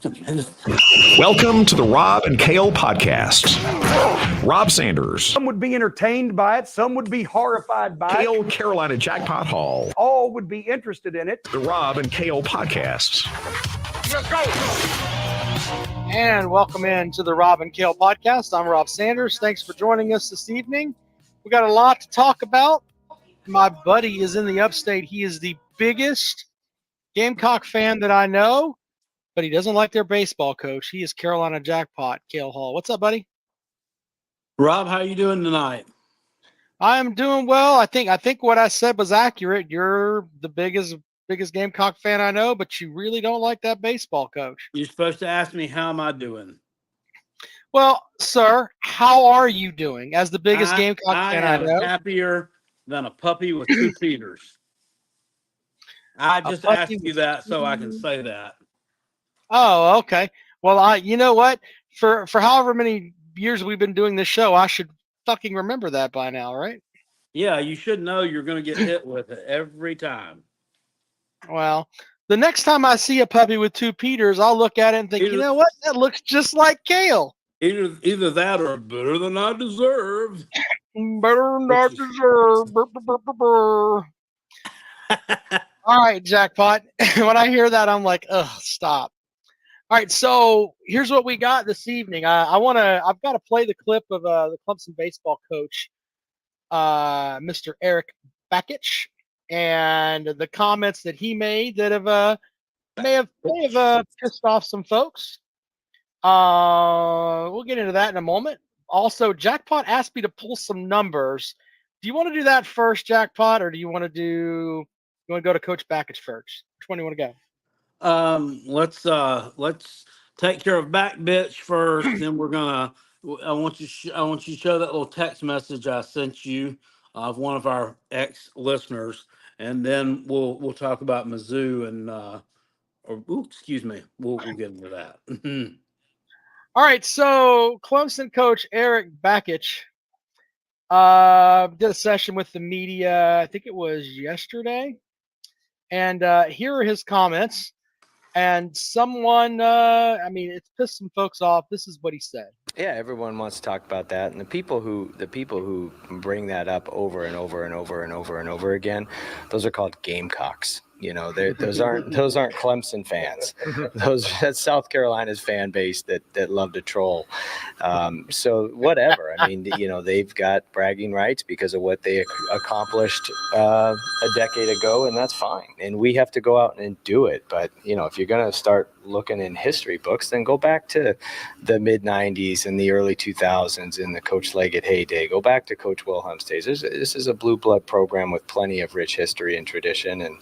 Welcome to the Rob and Kale podcast. Rob Sanders, Some would be entertained by it. Some would be horrified by Kale it. Carolina Jackpot Hall. All would be interested in it. The Rob and Kale podcast. Let's go. And welcome into the Rob and Kale podcast. I'm Rob Sanders. Thanks for joining us this evening. We got a lot to talk about. My buddy is in the upstate. He is the biggest Gamecock fan that I know, but he doesn't like their baseball coach. He is Carolina Jackpot, Kale Hall. What's up, buddy? Rob, how you doing tonight? I am doing well. I think what I said was accurate. You're the biggest Gamecock fan I know, but you really don't like that baseball coach. You're supposed to ask me how am I doing. Well, sir, how are you doing as the biggest Gamecock fan I know? I am happier than a puppy with two feeders. I just asked you that so I can say that. Oh, okay. Well, you know what? For however many years we've been doing this show, I should fucking remember that by now, right? Yeah, you should know you're going to get hit with it every time. Well, the next time I see a puppy with two Peters, I'll look at it and think, you know what? That looks just like Kale. Either that or better than I deserve. Better than I deserve. All right, Jackpot. When I hear that, I'm like, ugh, stop. All right, so here's what we got this evening. I've got to play the clip of the Clemson baseball coach, Mr. Eric Bakich, and the comments that he made that may have pissed off some folks. We'll get into that in a moment. Also, Jackpot asked me to pull some numbers. Do you want to do that first, Jackpot, or do you want to go to Coach Bakich first? Which one do you want to go? Let's take care of back bitch first. Then we're gonna. I want you to show that little text message I sent you of one of our ex-listeners, and then we'll talk about Mizzou and excuse me. We'll get into that. All right. So Clemson coach Eric Bakich did a session with the media. I think it was yesterday, and here are his comments. And someone, it's pissed some folks off. This is what he said. Yeah, everyone wants to talk about that, and the people who bring that up over and over and over and over and over again, those are called Gamecocks. You know, those aren't Clemson fans. That's South Carolina's fan base that love to troll. So whatever. I mean, you know, they've got bragging rights because of what they accomplished a decade ago, and that's fine. And we have to go out and do it. But you know, if you're going to start looking in history books, then go back to the mid '90s and the early 2000s in the Coach Leggett heyday. Go back to Coach Wilhelm's days. This is a blue blood program with plenty of rich history and tradition. And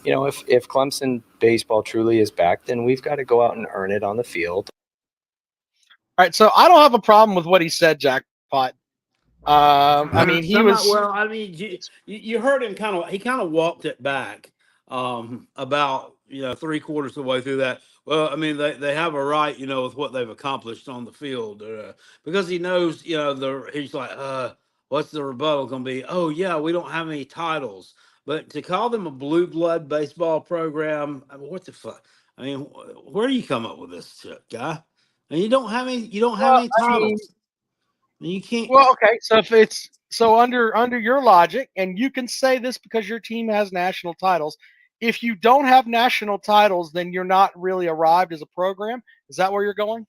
you know, if Clemson baseball truly is back, then we've got to go out and earn it on the field. All right, so I don't have a problem with what he said, Jackpot. You heard him he kind of walked it back about 3/4 of the way through that. Well, I mean, they have a right, you know, with what they've accomplished on the field, because he knows, you know, he's like, what's the rebuttal going to be? Oh yeah, we don't have any titles. But to call them a blue blood baseball program, I mean, what the fuck? I mean, where do you come up with this shit, guy? And you don't have any titles. You can't. Well, okay. So under your logic, and you can say this because your team has national titles. If you don't have national titles, then you're not really arrived as a program. Is that where you're going?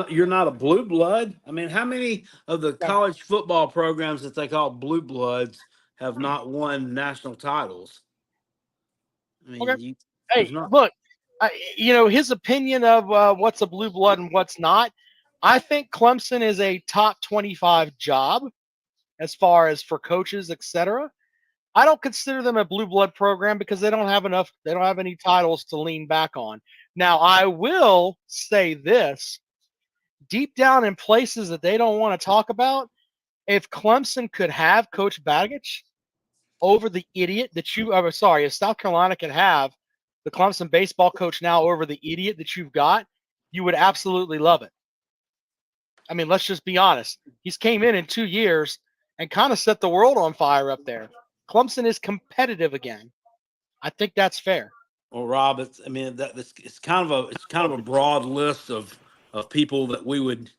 You're not a blue blood. I mean, how many of the college football programs that they call blue bloods have not won national titles? I mean, okay. Look, his opinion of what's a blue blood and what's not. I think Clemson is a top 25 job as far as for coaches, etc. I don't consider them a blue blood program because they don't have enough. They don't have any titles to lean back on. Now, I will say this: deep down in places that they don't want to talk about, if Clemson could have Coach Bakich over the idiot that if South Carolina could have the Clemson baseball coach now over the idiot that you've got, you would absolutely love it. I mean, let's just be honest. He's came in 2 years and kind of set the world on fire up there. Clemson is competitive again. I think that's fair. Well, Rob, it's kind of a broad list of people that we would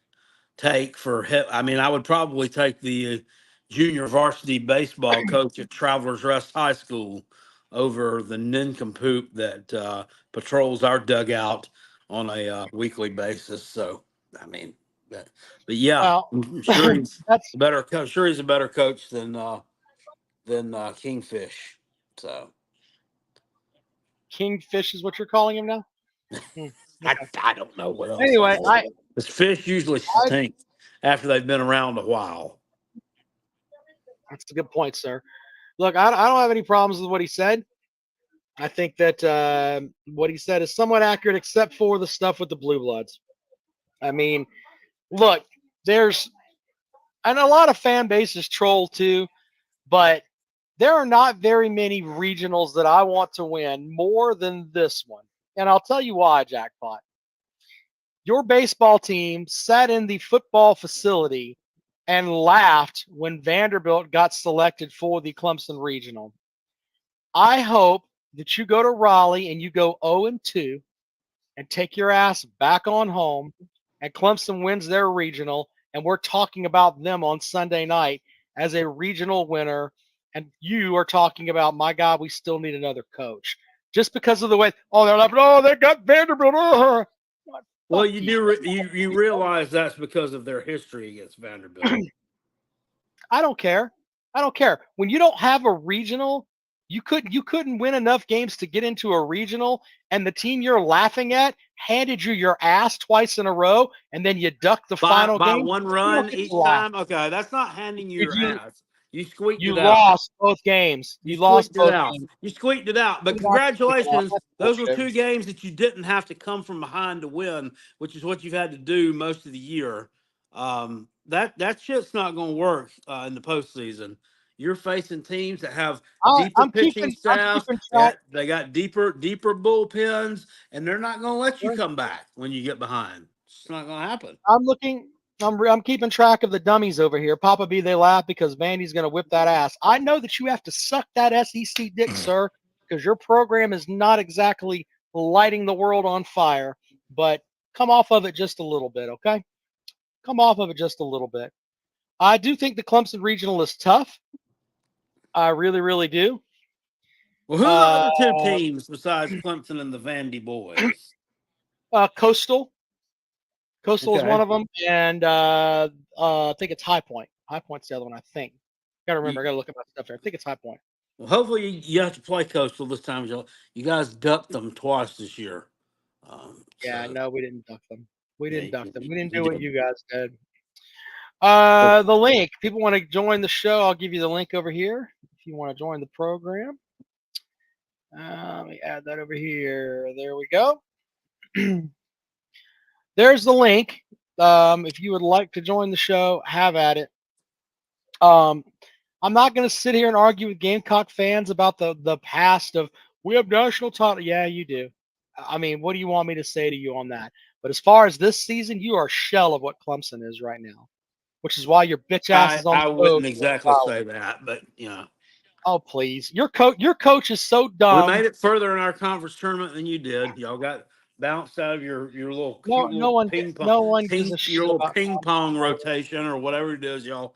take for hip. I mean, I would probably take the junior varsity baseball coach at Travelers Rest High School over the nincompoop that patrols our dugout on a weekly basis. So, I mean, but yeah, Well, I'm sure he's that's a better coach. Sure, he's a better coach than Kingfish. So Kingfish is what you're calling him now. Hmm, I, okay. I don't know what else I Anyway, call it. Because fish usually I stink after they've been around a while. that's a good point, sir. Look, I don't have any problems with what he said. I think that what he said is somewhat accurate, except for the stuff with the Blue Bloods. I mean, look, there's and a lot of fan bases troll too, but there are not very many regionals that I want to win more than this one. And I'll tell you why, Jackpot. Your baseball team sat in the football facility and laughed when Vanderbilt got selected for the Clemson Regional. I hope that you go to Raleigh and you go 0-2 and take your ass back on home and Clemson wins their regional and we're talking about them on Sunday night as a regional winner and you are talking about, my God, we still need another coach. Just because of the way, oh, they're like, oh, they got Vanderbilt. Well, Fuck you you. do you realize that's because of their history against Vanderbilt. I don't care. I don't care. When you don't have a regional, you couldn't win enough games to get into a regional, and the team you're laughing at handed you your ass twice in a row, and then you ducked the by final by game. one You don't run get to each laugh. time. Okay, that's not handing you your You ass. You squeaked you it out. lost both games. You You lost squeaked it both out. games. You squeaked it out. But You lost both games. congratulations. That's Those were bullshit. two games that you didn't have to come from behind to win, which is what you've had to do most of the year. That shit's not going to work in the postseason. You're facing teams that have deeper I'm pitching keeping I'm staff. keeping They track. got deeper bullpens, and they're not going to let you come back when you get behind. It's not going to happen. I'm looking. I'm keeping track of the dummies over here. Papa B, they laugh because Vandy's going to whip that ass. I know that you have to suck that SEC dick, sir, because your program is not exactly lighting the world on fire. But come off of it just a little bit, okay? Come off of it just a little bit. I do think the Clemson Regional is tough. I really, really do. Well, who are the Uh, other two teams besides Clemson and the Vandy boys? Coastal. Coastal is one Okay. of them, and I think it's High Point. High Point's the other one, I think. Gotta remember, I gotta look at my stuff there. I think it's High Point. Well, hopefully you have to play Coastal this time. You guys ducked them twice this year. Yeah, So no, we didn't duck them. We yeah, didn't duck them. We didn't you do what did. you guys did. The link. People want to join the show. I'll give you the link over here if you want to join the program. Let me add that over here. There we go. There's the link. If you would like to join the show, have at it. I'm not going to sit here and argue with Gamecock fans about the past of we have national title. Yeah, you do. I mean, what do you want me to say to you on that? But as far as this season, you are a shell of what Clemson is right now, which is why your bitch ass is on I the road. wouldn't exactly say that, but Oh please, your coach is so we dumb. made it further in our conference tournament than you did. Y'all got bounced out of your little No, cute no little one, no one gives a your shit little about. ping pong rotation or whatever it is you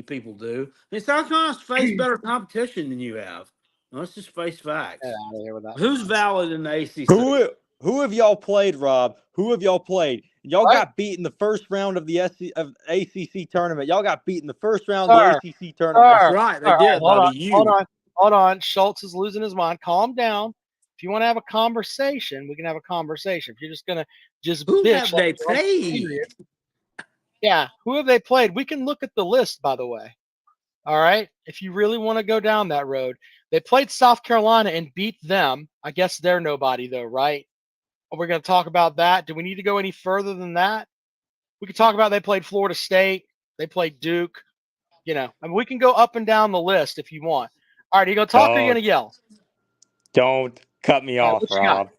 people do. I mean, South Carolina's faced better competition than you have. Let's just face Get facts. out of here with that Who's nonsense. valid in the ACC? Who have y'all played, Rob? Who have y'all played? Y'all What? got beat in the first round of the ACC tournament. Y'all got beat in the first round Sir, of the ACC tournament. That's sir, right, they all right, did, hold buddy. on, hold You. on, hold on. Schultz is losing his mind. Calm down. If you want to have a conversation, we can have a conversation. If you're just gonna just Who bitch have like they you're on the played? period, yeah. Who have they played? We can look at the list, by the way. All right. If you really want to go down that road, they played South Carolina and beat them. I guess they're nobody though, right? We're going to talk about that. Do we need to go any further than that? We could talk about they played Florida State. They played Duke. I mean, we can go up and down the list if you want. All right, are you going to talk or are you going to yell? Don't cut me All right, off, what you got? Rob.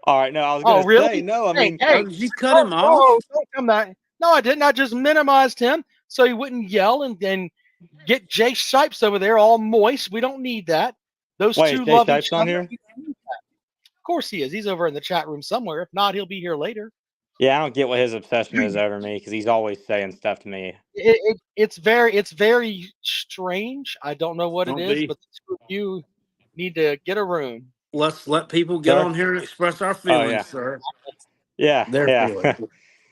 All right, no, I was Oh, gonna say really? no. I Hey, mean, hey. Did you cut him off? Oh, don't come back. No, I didn't. I just minimized him so he wouldn't yell and get Jay Shipes over there all moist. We don't need that. Those wait, two Jay love each Shipes on other. here? course he is. He's over in the chat room somewhere. If not, he'll be here later. Yeah, I don't get what his obsession is over me because he's always saying stuff to me. It's very strange. I don't know what it Don't is, be. but the two of you need to get a room. Let's let people get Sir? on here and express our Oh, feelings, yeah. sir. Yeah, Their yeah. feelings.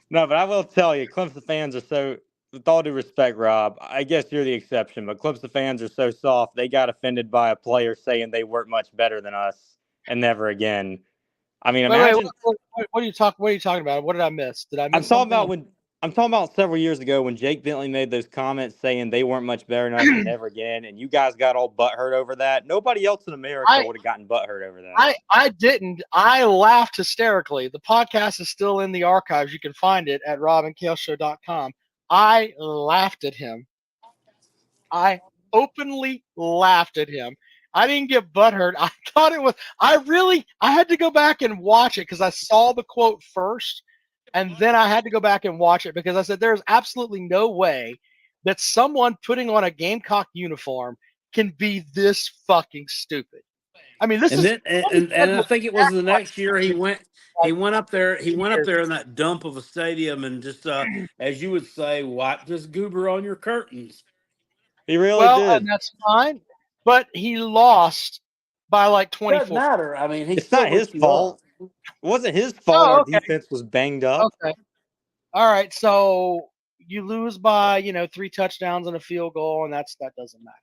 No, but I will tell you, Clemson fans are so, with all due respect, Rob, I guess you're the exception, but Clemson fans are so soft, they got offended by a player saying they weren't much better than us and never again. I mean, Wait, imagine. what are you talking about? What did I miss? Did I I'm miss talking something? about I'm talking about several years ago when Jake Bentley made those comments saying they weren't much better than us and never again, and you guys got all butthurt over that. Nobody else in America would have gotten butthurt over that. I didn't. I laughed hysterically. The podcast is still in the archives. You can find it at robandkaleshow.com. I laughed at him. I openly laughed at him. I didn't get butthurt. I thought it was, I had to go back and watch it because I saw the quote first. And then I had to go back and watch it because I said, there's absolutely no way that someone putting on a Gamecock uniform can be this fucking stupid. I mean, this And is, then and I think it was the next year he went up there in that dump of a stadium and just as you would say, wiped this goober on your curtains. He really well, did. and that's fine, but he lost by like Doesn't 24. matter. I mean, he It's still not his lift you fault. up. It wasn't his fault Oh, our okay. defense was banged up. Okay. All right. So you lose by, 3 touchdowns and a field goal, and that doesn't matter.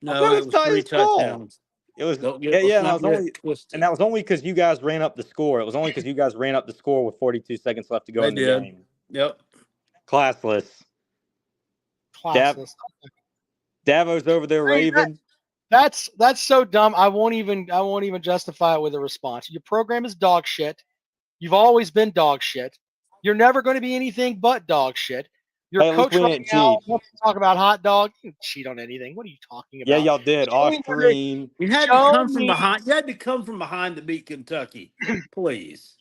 No, it was not 3 his fault. touchdowns. It was Don't get, yeah, let's and not get it twisted. that was only because you guys ran up the score. It was only because you guys ran up the score with 42 seconds left to go They in the did. game. Yep. Classless. Classless. Davo's over there raving. That's so dumb. I won't even justify it with a response. Your program is dog shit. You've always been dog shit. You're never going to be anything but dog shit. Your Hey, at least coach we right didn't now cheat. wants to talk about hot dog. You didn't cheat on anything. What are you talking about? Yeah, y'all did. Show me where they- Ostreen. You had to Show come from me- behind. You had to come from behind to beat Kentucky. Please.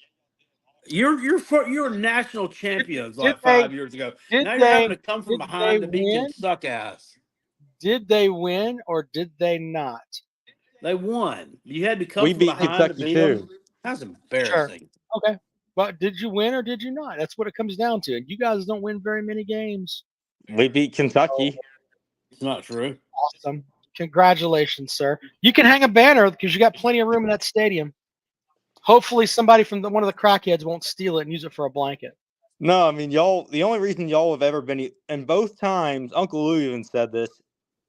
You're national champions like 5 years ago. Now you're having to come from behind to beat win? suck ass. Did they win or did they not? They won. You had to come We from beat behind Kentucky to beat too. them. That's embarrassing. Okay. But did you win or did you not? That's what it comes down to. You guys don't win very many games. We beat Kentucky. It's not true. Awesome. Congratulations, sir. You can hang a banner because you got plenty of room in that stadium. Hopefully somebody from one of the crackheads won't steal it and use it for a blanket. No, I mean y'all. The only reason y'all have ever been, and both times, Uncle Lou even said this.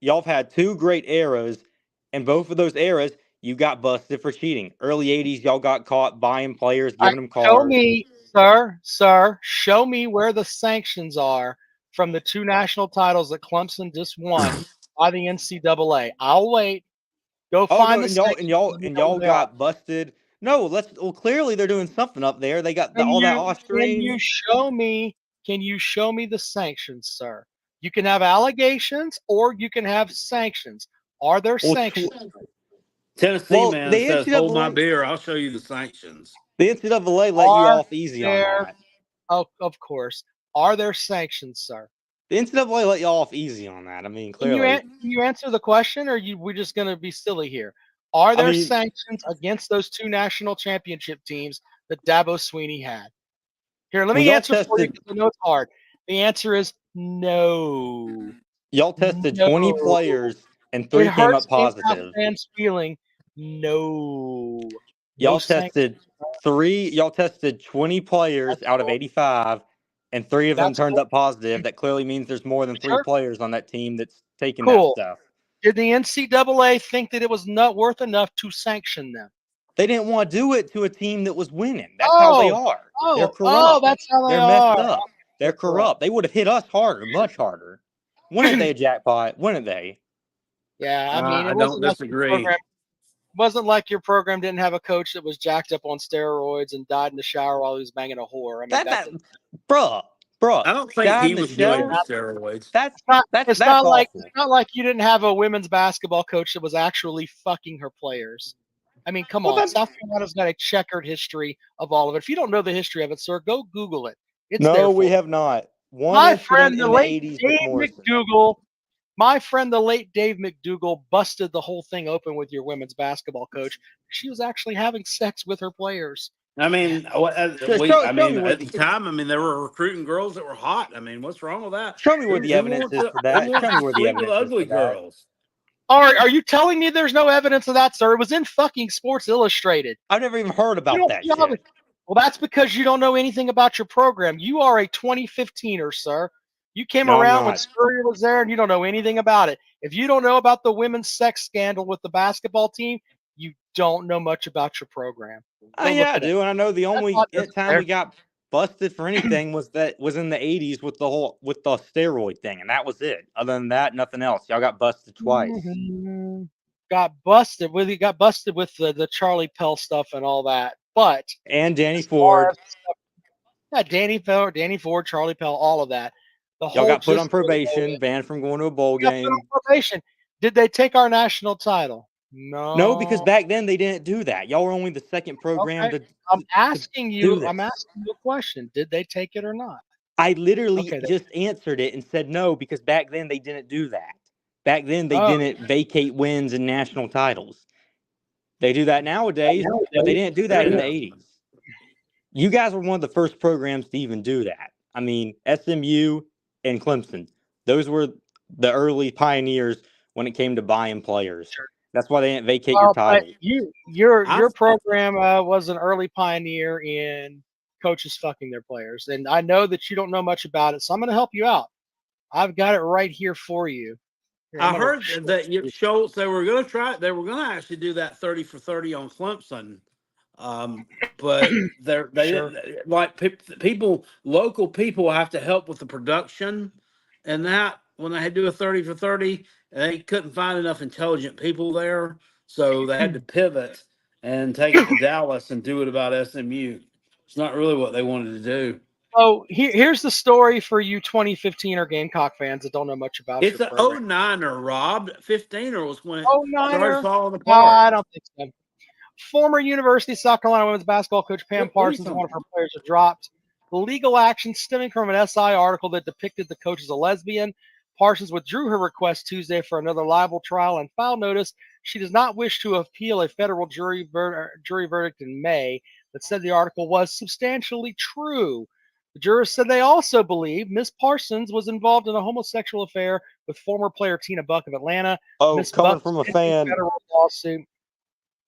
Y'all have had 2 great eras, and both of those eras, you got busted for cheating. Early '80s, y'all got caught buying players, giving them cards. Show me, sir, show me where the sanctions are from the 2 national titles that Clemson just won by the NCAA. I'll wait. Go Oh find no, the and sanctions. y'all got busted. No, clearly they're doing something up there. They got all that Austrian. Can you show me the sanctions, sir? You can have allegations or you can have sanctions. Are there sanctions? Tennessee man says, "Hold my beer. I'll show you the sanctions." The NCAA let you off easy on that. Oh, of course. Are there sanctions, sir? The NCAA let y'all off easy on that. I mean, clearly. Can you answer the question, or we're just going to be silly here? Are there sanctions against those 2 national championship teams that Dabo Sweeney had? Here, let me answer for you because I know it's hard. The answer is no. Y'all tested 20 players and 3 came up positive. Fans feeling no. Y'all tested 20 players out of 85, and 3 of them turned up positive. That clearly means there's more than 3 players on that team that's taking that stuff. Did the NCAA think that it was not worth enough to sanction them? They didn't want to do it to a team that was winning. That's how they are. They're corrupt. Oh, that's how They're messed up. They're corrupt. They would have hit us harder, much harder. Wouldn't they, jackpot? Wouldn't they? Yeah, I mean, I don't disagree. Wasn't like your program didn't have a coach that was jacked up on steroids and died in the shower while he was banging a whore. I mean, bruh. I don't think he was doing the steroids. It's not like you didn't have a women's basketball coach that was actually fucking her players. I mean, come on. South Carolina's got a checkered history of all of it. If you don't know the history of it, sir, go Google it. No, we have not. My friend, the late Dave McDougal, My friend, the late Dave McDougal, busted the whole thing open with your women's basketball coach. She was actually having sex with her players. I mean, Show me at the time, I mean, they were recruiting girls that were hot. I mean, what's wrong with that? Show me where the evidence is for that. Who wants Show me to where the sleep with evidence is ugly for that. girls? All right, are you telling me there's no evidence of that, sir? It was in fucking Sports Illustrated. I've never even heard about that shit. Well, that's because you don't know anything about your program. You are a 2015er, sir. You came No, I'm around when not. Spurrier was there, and you don't know anything about it. If you don't know about the women's sex scandal with the basketball team, you don't know much about your program. Oh yeah, I do, and I know the only not time necessary. we got busted for anything was in the 80s with the steroid thing, and that was it. Other than that, nothing else. Y'all got busted twice. Got busted with the Charlie Pell stuff and all that. But And Danny Ford. Yeah, Danny Ford, Charlie Pell, all of that. Y'all got put on probation, banned from going to a bowl game. Put on probation. Did they take our national title? No. No, because back then they didn't do that. Y'all were only the second program to. I'm asking you this. a question. Did they take it or not? I literally just answered it and said no, because back then they didn't do that. Back then they didn't vacate wins and national titles. They do that nowadays, but they didn't do that in the 80s. You guys were one of the first programs to even do that. I mean, SMU and Clemson, those were the early pioneers when it came to buying players. That's why they didn't vacate your title. Your program was an early pioneer in coaches fucking their players, and I know that you don't know much about it, so I'm going to help you out. I've got it right here for you. Here, I heard that Schultz, they were going to actually do that 30 for 30 on Clemson. But local people have to help with the production, and that when they had to do a 30 for 30, they couldn't find enough intelligent people there, so they had to pivot and take it to Dallas and do it about SMU. It's not really what they wanted to do. So here's the story for you 2015er Gamecock fans that don't know much about it. It's an 09er, Rob. 15er was when it started falling apart. No, I don't think so. Former University of South Carolina women's basketball coach Pam Parsons, one of her players, was dropped. The legal action stemming from an SI article that depicted the coach as a lesbian. Parsons withdrew her request Tuesday for another libel trial and filed notice she does not wish to appeal a federal jury verdict in May that said the article was substantially true. The jurors said they also believe Miss Parsons was involved in a homosexual affair with former player Tina Buck of Atlanta. Oh, Ms. coming Buck's from a fan. federal lawsuit.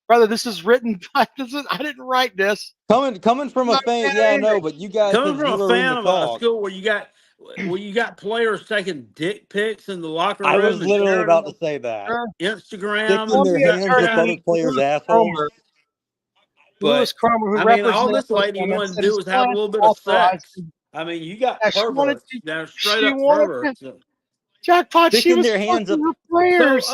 Brother, this is written by. I didn't write this. Coming from a fan, yeah, I know, but you guys coming from a fan of a school where you got players taking dick pics in the locker room. I was literally about to say that. Instagram, sticking their hands with other players' assholes. Lewis Cromer, who all this lady wanted to do was have a little bit of sex. I mean, you got perverts, straight up perverts. Jackpot, she was their hands up. Players.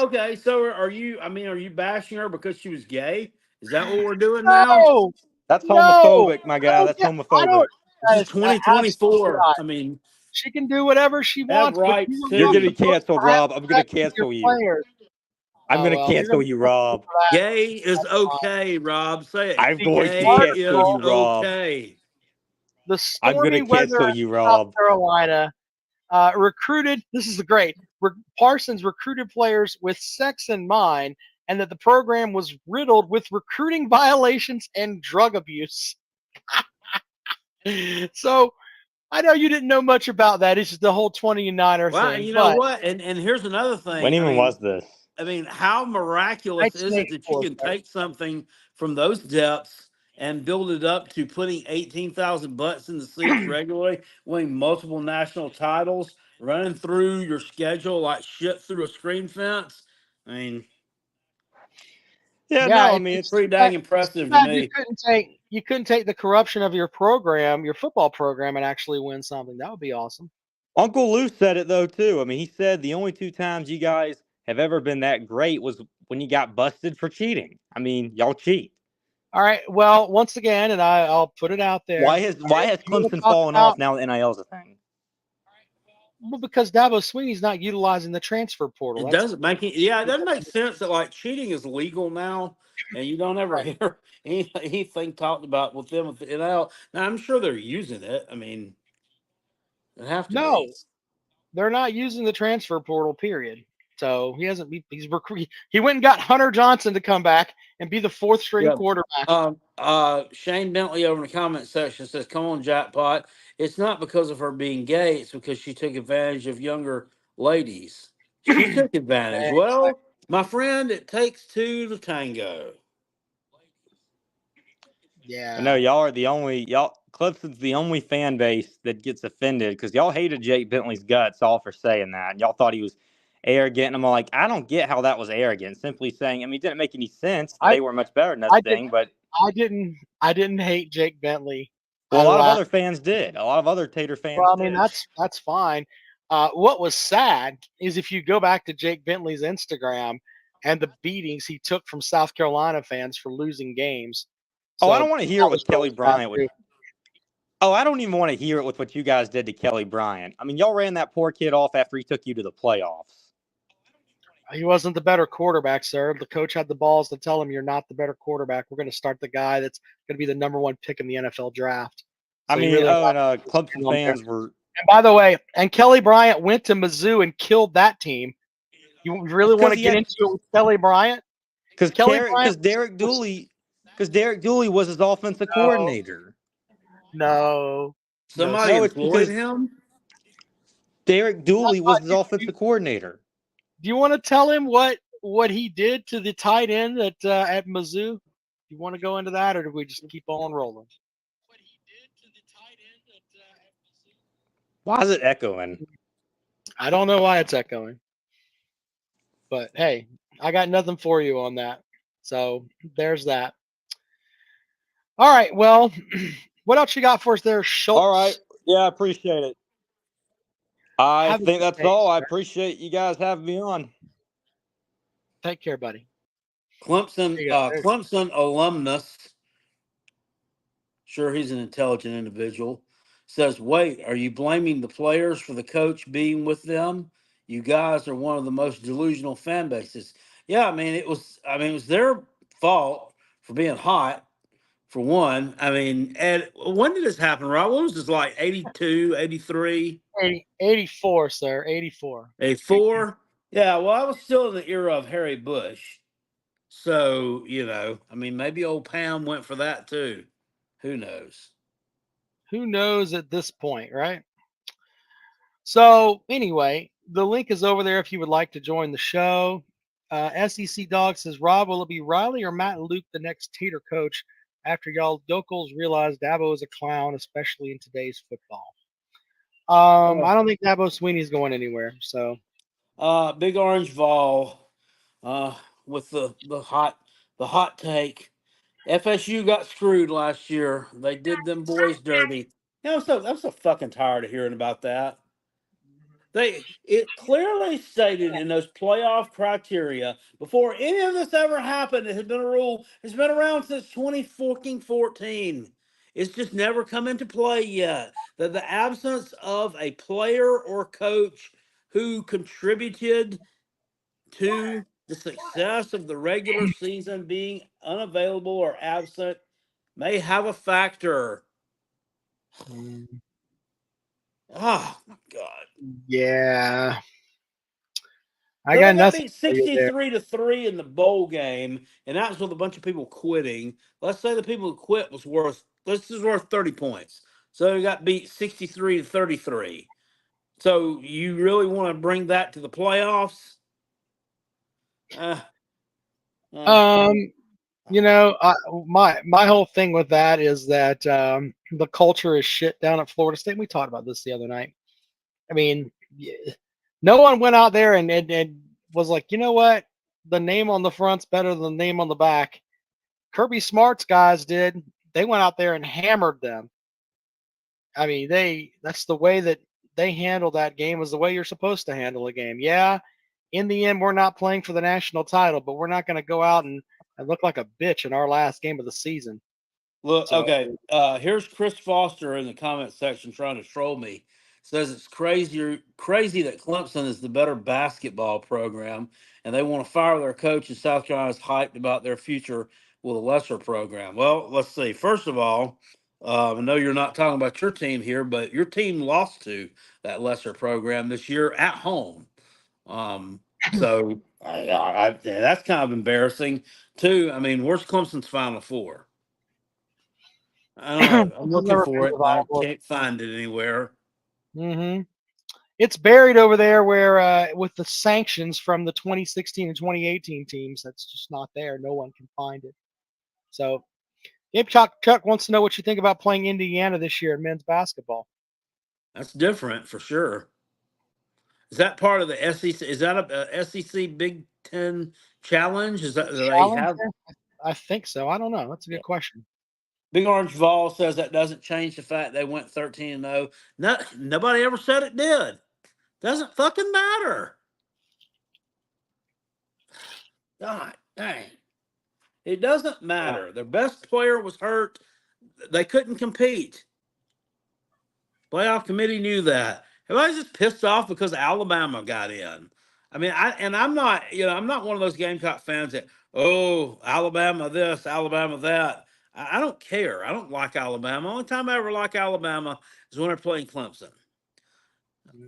So are you bashing her because she was gay? Is that what we're doing now? That's homophobic, my guy. That's homophobic. It's 2024. I mean, she can do whatever she wants. Right. You're getting canceled, Rob. I'm going to cancel you. I'm going to cancel you, Rob. Gay is okay, Rob. Say it. I'm going to cancel you, Rob. Okay. The I'm going to cancel you, Rob. South Carolina recruited. This is great. Parsons recruited players with sex in mind, and that the program was riddled with recruiting violations and drug abuse. So I know you didn't know much about that. It's just the whole 29er thing. You know what? And here's another thing. When even was this? I mean, how miraculous is it that you can take something from those depths and build it up to putting 18,000 butts in the seats regularly, winning multiple national titles, running through your schedule like shit through a screen fence? I mean, I mean, it's pretty dang impressive to me. You couldn't take the corruption of your program, your football program, and actually win something. That would be awesome. Uncle Lou said it though too. I mean, he said the only two times you guys have ever been that great was when you got busted for cheating. I mean, y'all cheat. All right. Well, once again, and I'll put it out there. Why has Clemson fallen off now that NIL's a thing? Well, because Dabo Sweeney's not utilizing the transfer portal. It doesn't make sense that like cheating is legal now, and you don't ever hear anything talked about with them with the NIL. Now I'm sure they're using it. I mean, they have to. they're not using the transfer portal. Period. So he hasn't. He went and got Hunter Johnson to come back and be the fourth string Yeah. quarterback. Shane Bentley over in the comment section says, "Come on, Jackpot. It's not because of her being gay. It's because she took advantage of younger ladies. She took advantage. Well, my friend, it takes two to tango." Yeah. I know y'all are the only Clemson's the only fan base that gets offended because y'all hated Jake Bentley's guts all for saying that. And y'all thought he was arrogant. And I'm like, I don't get how that was arrogant. Simply saying, I mean, it didn't make any sense. They were much better than this thing, but I didn't hate Jake Bentley. well, a lot of other fans did. A lot of other Tater fans Well, I mean, did. that's fine. What was sad is if you go back to Jake Bentley's Instagram and the beatings he took from South Carolina fans for losing games. Oh, I So don't want to hear that what was Kelly really sad, Bryant would. too. Oh, I don't even want to hear it with what you guys did to Kelly Bryant. I mean, y'all ran that poor kid off after he took you to the playoffs. He wasn't the better quarterback, sir. The coach had the balls to tell him, "You're not the better quarterback. We're going to start the guy that's going to be the number one pick in the NFL draft." So I he mean, really and Clemson fans were. And by the way, and Kelly Bryant went to Mizzou and killed that team. You really want to get into it with Kelly Bryant? Because Derek was- Dooley was his offensive coordinator. No. Somebody it's employed because him. Derek Dooley was his offensive coordinator. Do you want to tell him what he did to the tight end at Mizzou? You want to go into that, or do we just keep on rolling? Why is it echoing? I don't know why it's echoing. But hey, I got nothing for you on that. So there's that. All right. Well, what else you got for us there, Schultz? All right. Yeah, I appreciate it. I think that's all. I appreciate you guys having me on. Take care, buddy. Clemson alumnus. Sure, he's an intelligent individual. Says, "Wait, are you blaming the players for the coach being with them? You guys are one of the most delusional fan bases." Yeah, I mean, it was their fault for being hot, for one. I mean, Ed, when did this happen, Rob? What was this, like 82, 83? 84, sir. 84. 84? Yeah, well, I was still in the era of Harry Bush. So, I mean, maybe old Pam went for that too. Who knows? Who knows at this point, right? So anyway, the link is over there if you would like to join the show. SEC Dog says, "Rob, will it be Riley or Matt Luke the next Tater coach after y'all Yokels realize Dabo is a clown, especially in today's football?" I don't think Dabo Sweeney's going anywhere. So Big Orange Vol, with the hot take. FSU got screwed last year. They did them boys dirty. I'm so fucking tired of hearing about that. It clearly stated in those playoff criteria before any of this ever happened. It has been a rule. It's been around since 2014. It's just never come into play yet. That the absence of a player or coach who contributed to the success of the regular season being unavailable or absent may have a factor. Oh my God. yeah, I So got they got nothing beat for you there. 63-3 in the bowl game, and that was with a bunch of people quitting. Let's say the people who quit was worth 30 points. So they got beat 63-33. So you really want to bring that to the playoffs? My whole thing with that is that the culture is shit down at Florida State. We talked about this the other night. I mean, no one went out there and was like, you know what? The name on the front's better than the name on the back. Kirby Smart's guys did. They went out there and hammered them. I mean, that's the way that they handled that game, was the way you're supposed to handle a game. Yeah, in the end, we're not playing for the national title, but we're not going to go out and look like a bitch in our last game of the season. Look, okay. Here's Chris Foster in the comment section trying to troll me. Says it's crazy that Clemson is the better basketball program, and they want to fire their coach, and South Carolina's hyped about their future with a lesser program. Well, let's see. First of all, I know you're not talking about your team here, but your team lost to that lesser program this year at home. So that's kind of embarrassing too. I mean, where's Clemson's Final Four? I don't know. I'm looking Never for been it. to the And I Final Four. can't find it anywhere. Mm-hmm. It's buried over there where with the sanctions from the 2016 and 2018 teams, that's just not there. No one can find it. So, Gabe Chuck wants to know what you think about playing Indiana this year in men's basketball. That's different for sure. Is that part of the SEC? Is that a SEC Big Ten challenge? Is that do they Challenge have? there? I think so. I don't know. That's a good question. Big Orange Vol says that doesn't change the fact they went 13-0. No, nobody ever said it did. Doesn't fucking matter. God dang. It doesn't matter. Their best player was hurt. They couldn't compete. Playoff committee knew that. Everybody's just pissed off because Alabama got in. I mean, I'm not, I'm not one of those Gamecock fans that, oh, Alabama this, Alabama that. I don't care. I don't like Alabama. Only time I ever like Alabama is when they're playing Clemson.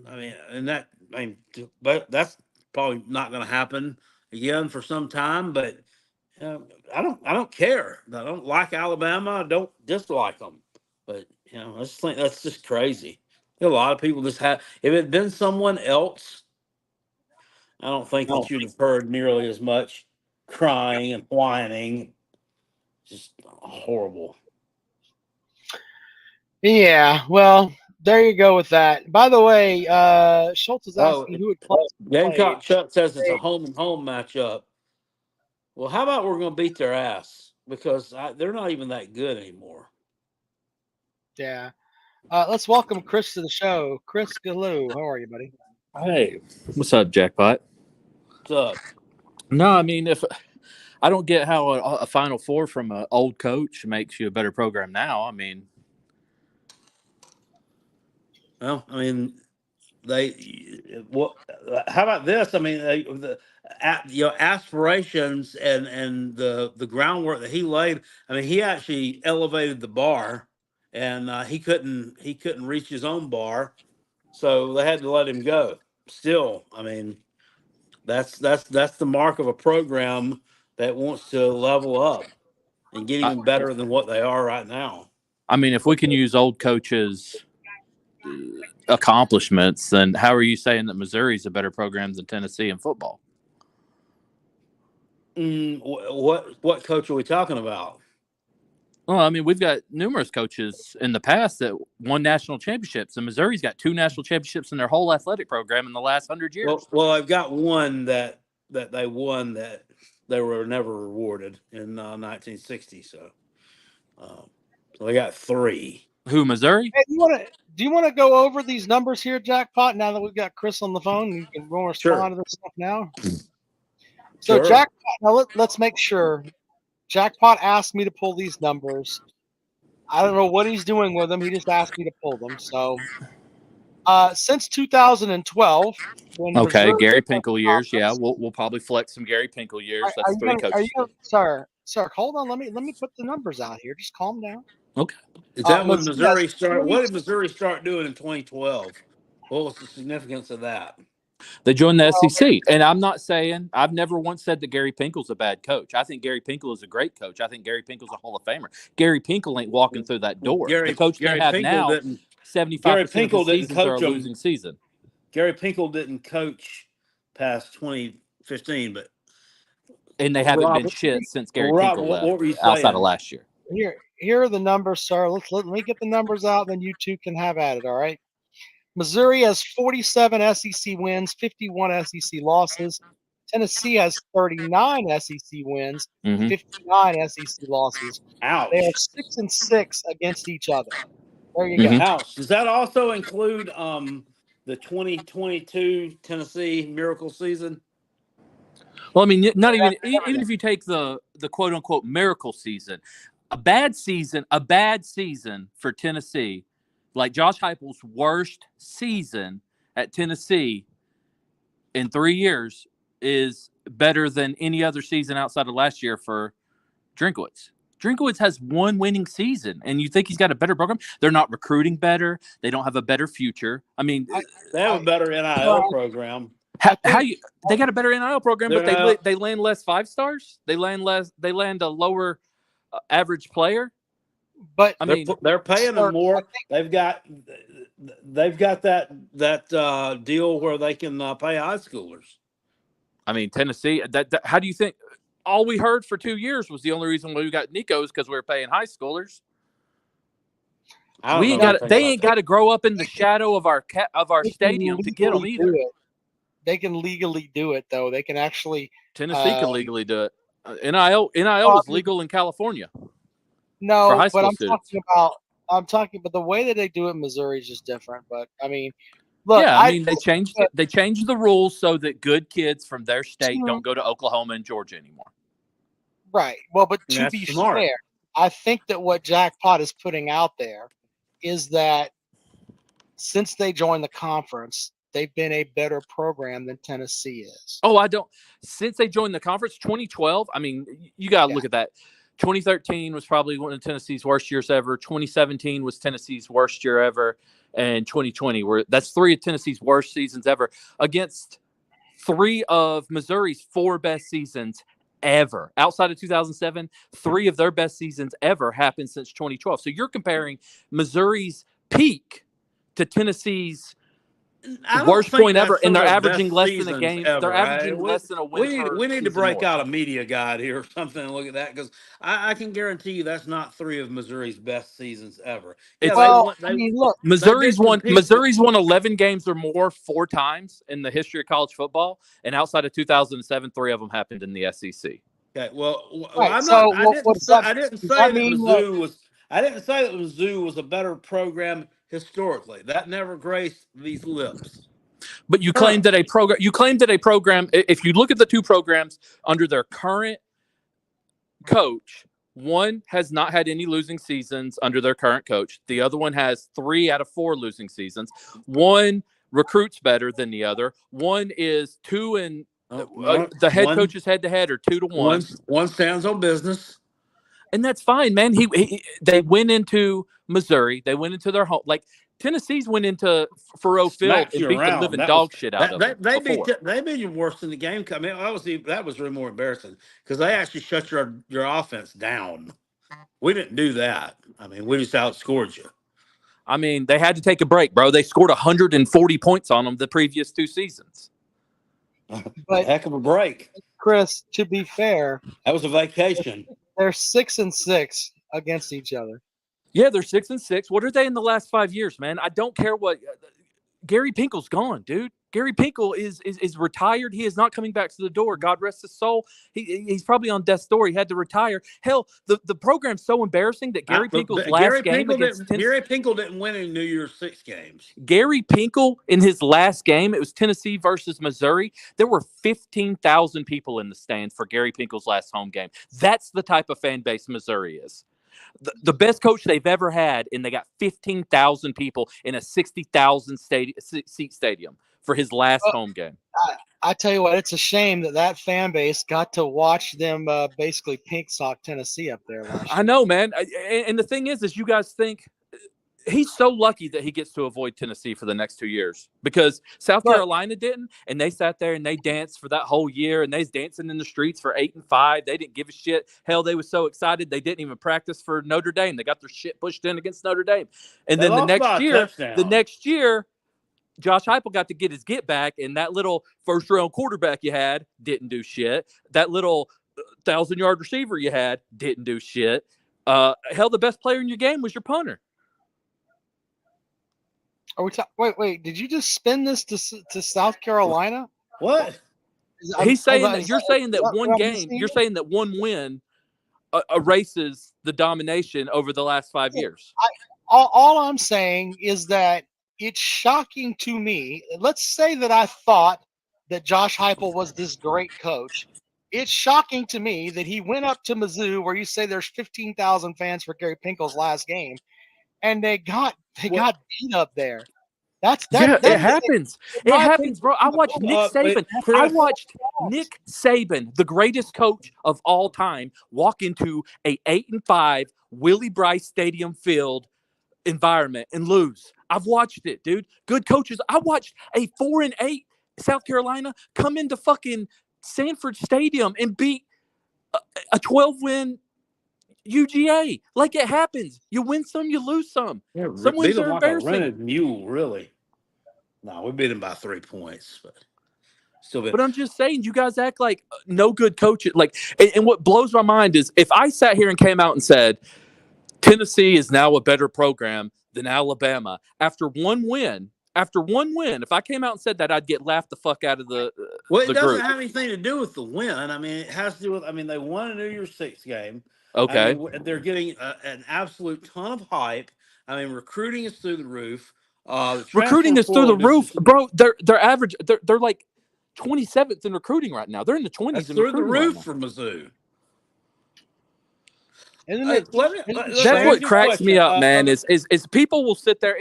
I mean, but that's probably not going to happen again for some time. But I don't care. I don't like Alabama. I don't dislike them. But I just think that's just crazy. A lot of people just have. If it had been someone else, I don't think that you'd have heard nearly as much crying and whining. Just horrible. Yeah, well, there you go with that. By the way, Schultz is Oh, asking who would Clemson Gamecock play. Chuck says it's a home and home matchup. Well, how about we're going to beat their ass because they're not even that good anymore. Yeah. Let's welcome Chris to the show. Chris Galoo, how are you, buddy? Hey, what's up, Jackpot? What's up? No, I mean, if I don't get how a Final Four from an old coach makes you a better program now. I mean, Well, I mean, what? How about this? I mean, aspirations and the groundwork that he laid. I mean, he actually elevated the bar, and he couldn't reach his own bar, so they had to let him go. Still, I mean, that's the mark of a program that wants to level up and get I, even better than what they are right now. I mean, if we can use old coaches' accomplishments, then how are you saying that Missouri's a better program than Tennessee in football? What coach are we talking about? Well, I mean, we've got numerous coaches in the past that won national championships, and Missouri's got 2 national championships in their whole athletic program in the last 100 years. Well, I've got one that they won that they were never rewarded in 1960. So they got 3. Who, Missouri? Hey, do you want to go over these numbers here, Jackpot? Now that we've got Chris on the phone, you can go respond to this stuff now. So, Sure. Jackpot, now let's make sure. Jackpot asked me to pull these numbers. I don't know what he's doing with them. He just asked me to pull them. So, since 2012, when Okay, Missouri Gary won the Pinkel years. Yeah, conference, we'll probably flex some Gary Pinkel years. are That's you 3 gonna, coaches. sir, hold on. Let me put the numbers out here. Just calm down. Okay. Is that when Missouri Missouri has started? 40 What did Missouri start doing in 2012? What was the significance of that? They joined the SEC. And I'm not saying, I've never once said that Gary Pinkel's a bad coach. I think Gary Pinkel is a great coach. I think Gary Pinkel's a Hall of Famer. Gary Pinkel ain't walking through that door. The coach they have now, 75% of the seasons are a losing season. Gary Pinkel didn't coach past 2015, but And they haven't been shit since Gary Pinkel left, what were you outside of saying? last year. Here are the numbers, sir. Let me get the numbers out, then you two can have at it. All right. Missouri has 47 SEC wins, 51 SEC losses. Tennessee has 39 SEC wins, 59 SEC losses. Ouch. They are 6-6 against each other. There you Mhm. go. Ouch. Does that also include the 2022 Tennessee miracle season? Well, I mean, not even if you take the quote unquote miracle season, a bad season for Tennessee, like Josh Heupel's worst season at Tennessee in 3 years, is better than any other season outside of last year for Drinkwitz. Drinkowitz has one winning season, and you think he's got a better program? They're not recruiting better. They don't have a better future. I mean, They have a better NIL program. they got a better NIL program, but they land less 5 stars. They land a lower average player. But I mean, they're paying them more. They've got that deal where they can pay high schoolers. I mean, Tennessee. How do you think? All we heard for 2 years was the only reason why we got Nico's because we were paying high schoolers. They ain't got to grow up in the shadow of our stadium to get them either. They can legally do it though. They can actually. Tennessee can legally do it. NIL is legal in California. No, but I'm talking about the way that they do it in Missouri is just different. But I mean, look, they changed the rules so that good kids from their state don't go to Oklahoma and Georgia anymore. Right. Well, but to be fair, I think that what Jackpot is putting out there is that since they joined the conference, they've been a better program than Tennessee is. Oh, since they joined the conference, 2012. I mean, you got to look at that. 2013 was probably one of Tennessee's worst years ever. 2017 was Tennessee's worst year ever. And 2020, that's 3 of Tennessee's worst seasons ever against 3 of Missouri's 4 best seasons ever. Outside of 2007, 3 of their best seasons ever happened since 2012. So you're comparing Missouri's peak to Tennessee's worst point ever, and they're averaging less than a game. They're averaging less than a win. We need to break out a media guide here or something and look at that because I can guarantee you that's not 3 of Missouri's best seasons ever. Look, Missouri's won 11 games or more 4 times in the history of college football, and outside of 2007, 3 of them happened in the SEC. Okay, well, right, I didn't say that Mizzou was a better program historically. That never graced these lips. But you claimed that a program. If you look at the 2 programs under their current coach, one has not had any losing seasons under their current coach. The other one has 3 out of 4 losing seasons. One recruits better than the other. One is 2 and the head coaches head-to-head are 2-1. One stands on business. And that's fine, man. They went into Missouri. They went into their home. Like Tennessee's went into Faroe Field and beat the living dog shit out of them. They beat you worse than the game. I mean, obviously that was really more embarrassing because they actually shut your offense down. We didn't do that. I mean, we just outscored you. I mean, they had to take a break, bro. They scored 140 points on them the previous 2 seasons. But heck of a break, Chris. To be fair, that was a vacation. They're 6-6 against each other. Yeah, they're 6-6. What are they in the last 5 years, man? I don't care what. Gary Pinkel's gone, dude. Gary Pinkel is retired. He is not coming back to the door. God rest his soul. He's probably on death's door. He had to retire. Hell, the program's so embarrassing that Gary Pinkel's last game against Tennessee. Gary Pinkel didn't win in New Year's 6 games. Gary Pinkel in his last game, it was Tennessee versus Missouri. There were 15,000 people in the stands for Gary Pinkel's last home game. That's the type of fan base Missouri is. The best coach they've ever had, and they got 15,000 people in a 60,000 seat stadium for his last home game. I tell you what, it's a shame that fan base got to watch them basically pink sock Tennessee up there last year. I know, man. And the thing is you guys think he's so lucky that he gets to avoid Tennessee for the next 2 years because South Carolina didn't, and they sat there and they danced for that whole year, and they was dancing in the streets for 8 and 5. They didn't give a shit. Hell, they were so excited they didn't even practice for Notre Dame. They got their shit pushed in against Notre Dame, and then the next year, Josh Heupel got to get his get back, and that little first-round quarterback you had didn't do shit. That little 1,000-yard receiver you had didn't do shit. Hell, the best player in your game was your punter. Are we wait, did you just spin this to South Carolina? What? He's saying that you're saying that one game, you're saying that one win erases the domination over the last 5 years. All I'm saying is that it's shocking to me. Let's say that I thought that Josh Heupel was this great coach. It's shocking to me that he went up to Mizzou, where you say there's 15,000 fans for Gary Pinkel's last game, and they got beat up there. It happens. It my happens, bro. I watched Nick Saban. I Chris, watched Nick Saban, the greatest coach of all time, walk into a 8-5 Willie Bryce Stadium field environment and lose. I've watched it, dude. Good coaches. I watched a 4-8 South Carolina come into fucking Sanford Stadium and beat a 12-win UGA. Like, it happens. You win some, you lose some. yeah, Some beat wins them are like a embarrassing. rented mule, really. No, we beat them by 3 points, but still been. But I'm just saying, you guys act like no good coaches. Like, and what blows my mind is if I sat here and came out and said Tennessee is now a better program than Alabama after one win. If I came out and said that, I'd get laughed the fuck out of the Well, it doesn't group. have anything to do with the win. I mean, it has to do with. I mean, they won a New Year's Six game. Okay. I mean, they're getting an absolute ton of hype. I mean, recruiting is through the roof. The Recruiting transfer is through the portal roof, bro. They're average. They're like 27th in recruiting right now. They're in the 20s That's in through the recruiting right roof now. for Mizzou. Isn't it? Let me That's ask what you a cracks me question. up, man. Is people will sit there.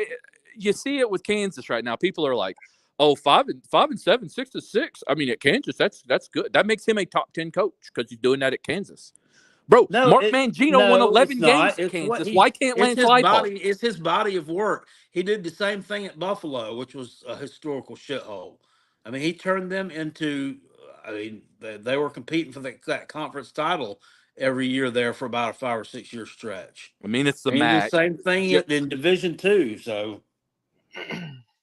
You see it with Kansas right now. People are like, "Oh, 5-7, 6-6." I mean, at Kansas, that's good. That makes him a top 10 coach because he's doing that at Kansas, bro. No, Mark Mangino won 11 games at Kansas. Why can't it's Lance his Leipold? body. It's his body of work. He did the same thing at Buffalo, which was a historical shithole. I mean, he turned them into. I mean, they were competing for that conference title every year there for about a 5 or 6 year stretch. I mean, it's the And he did the MAC. same thing in Division Two. So,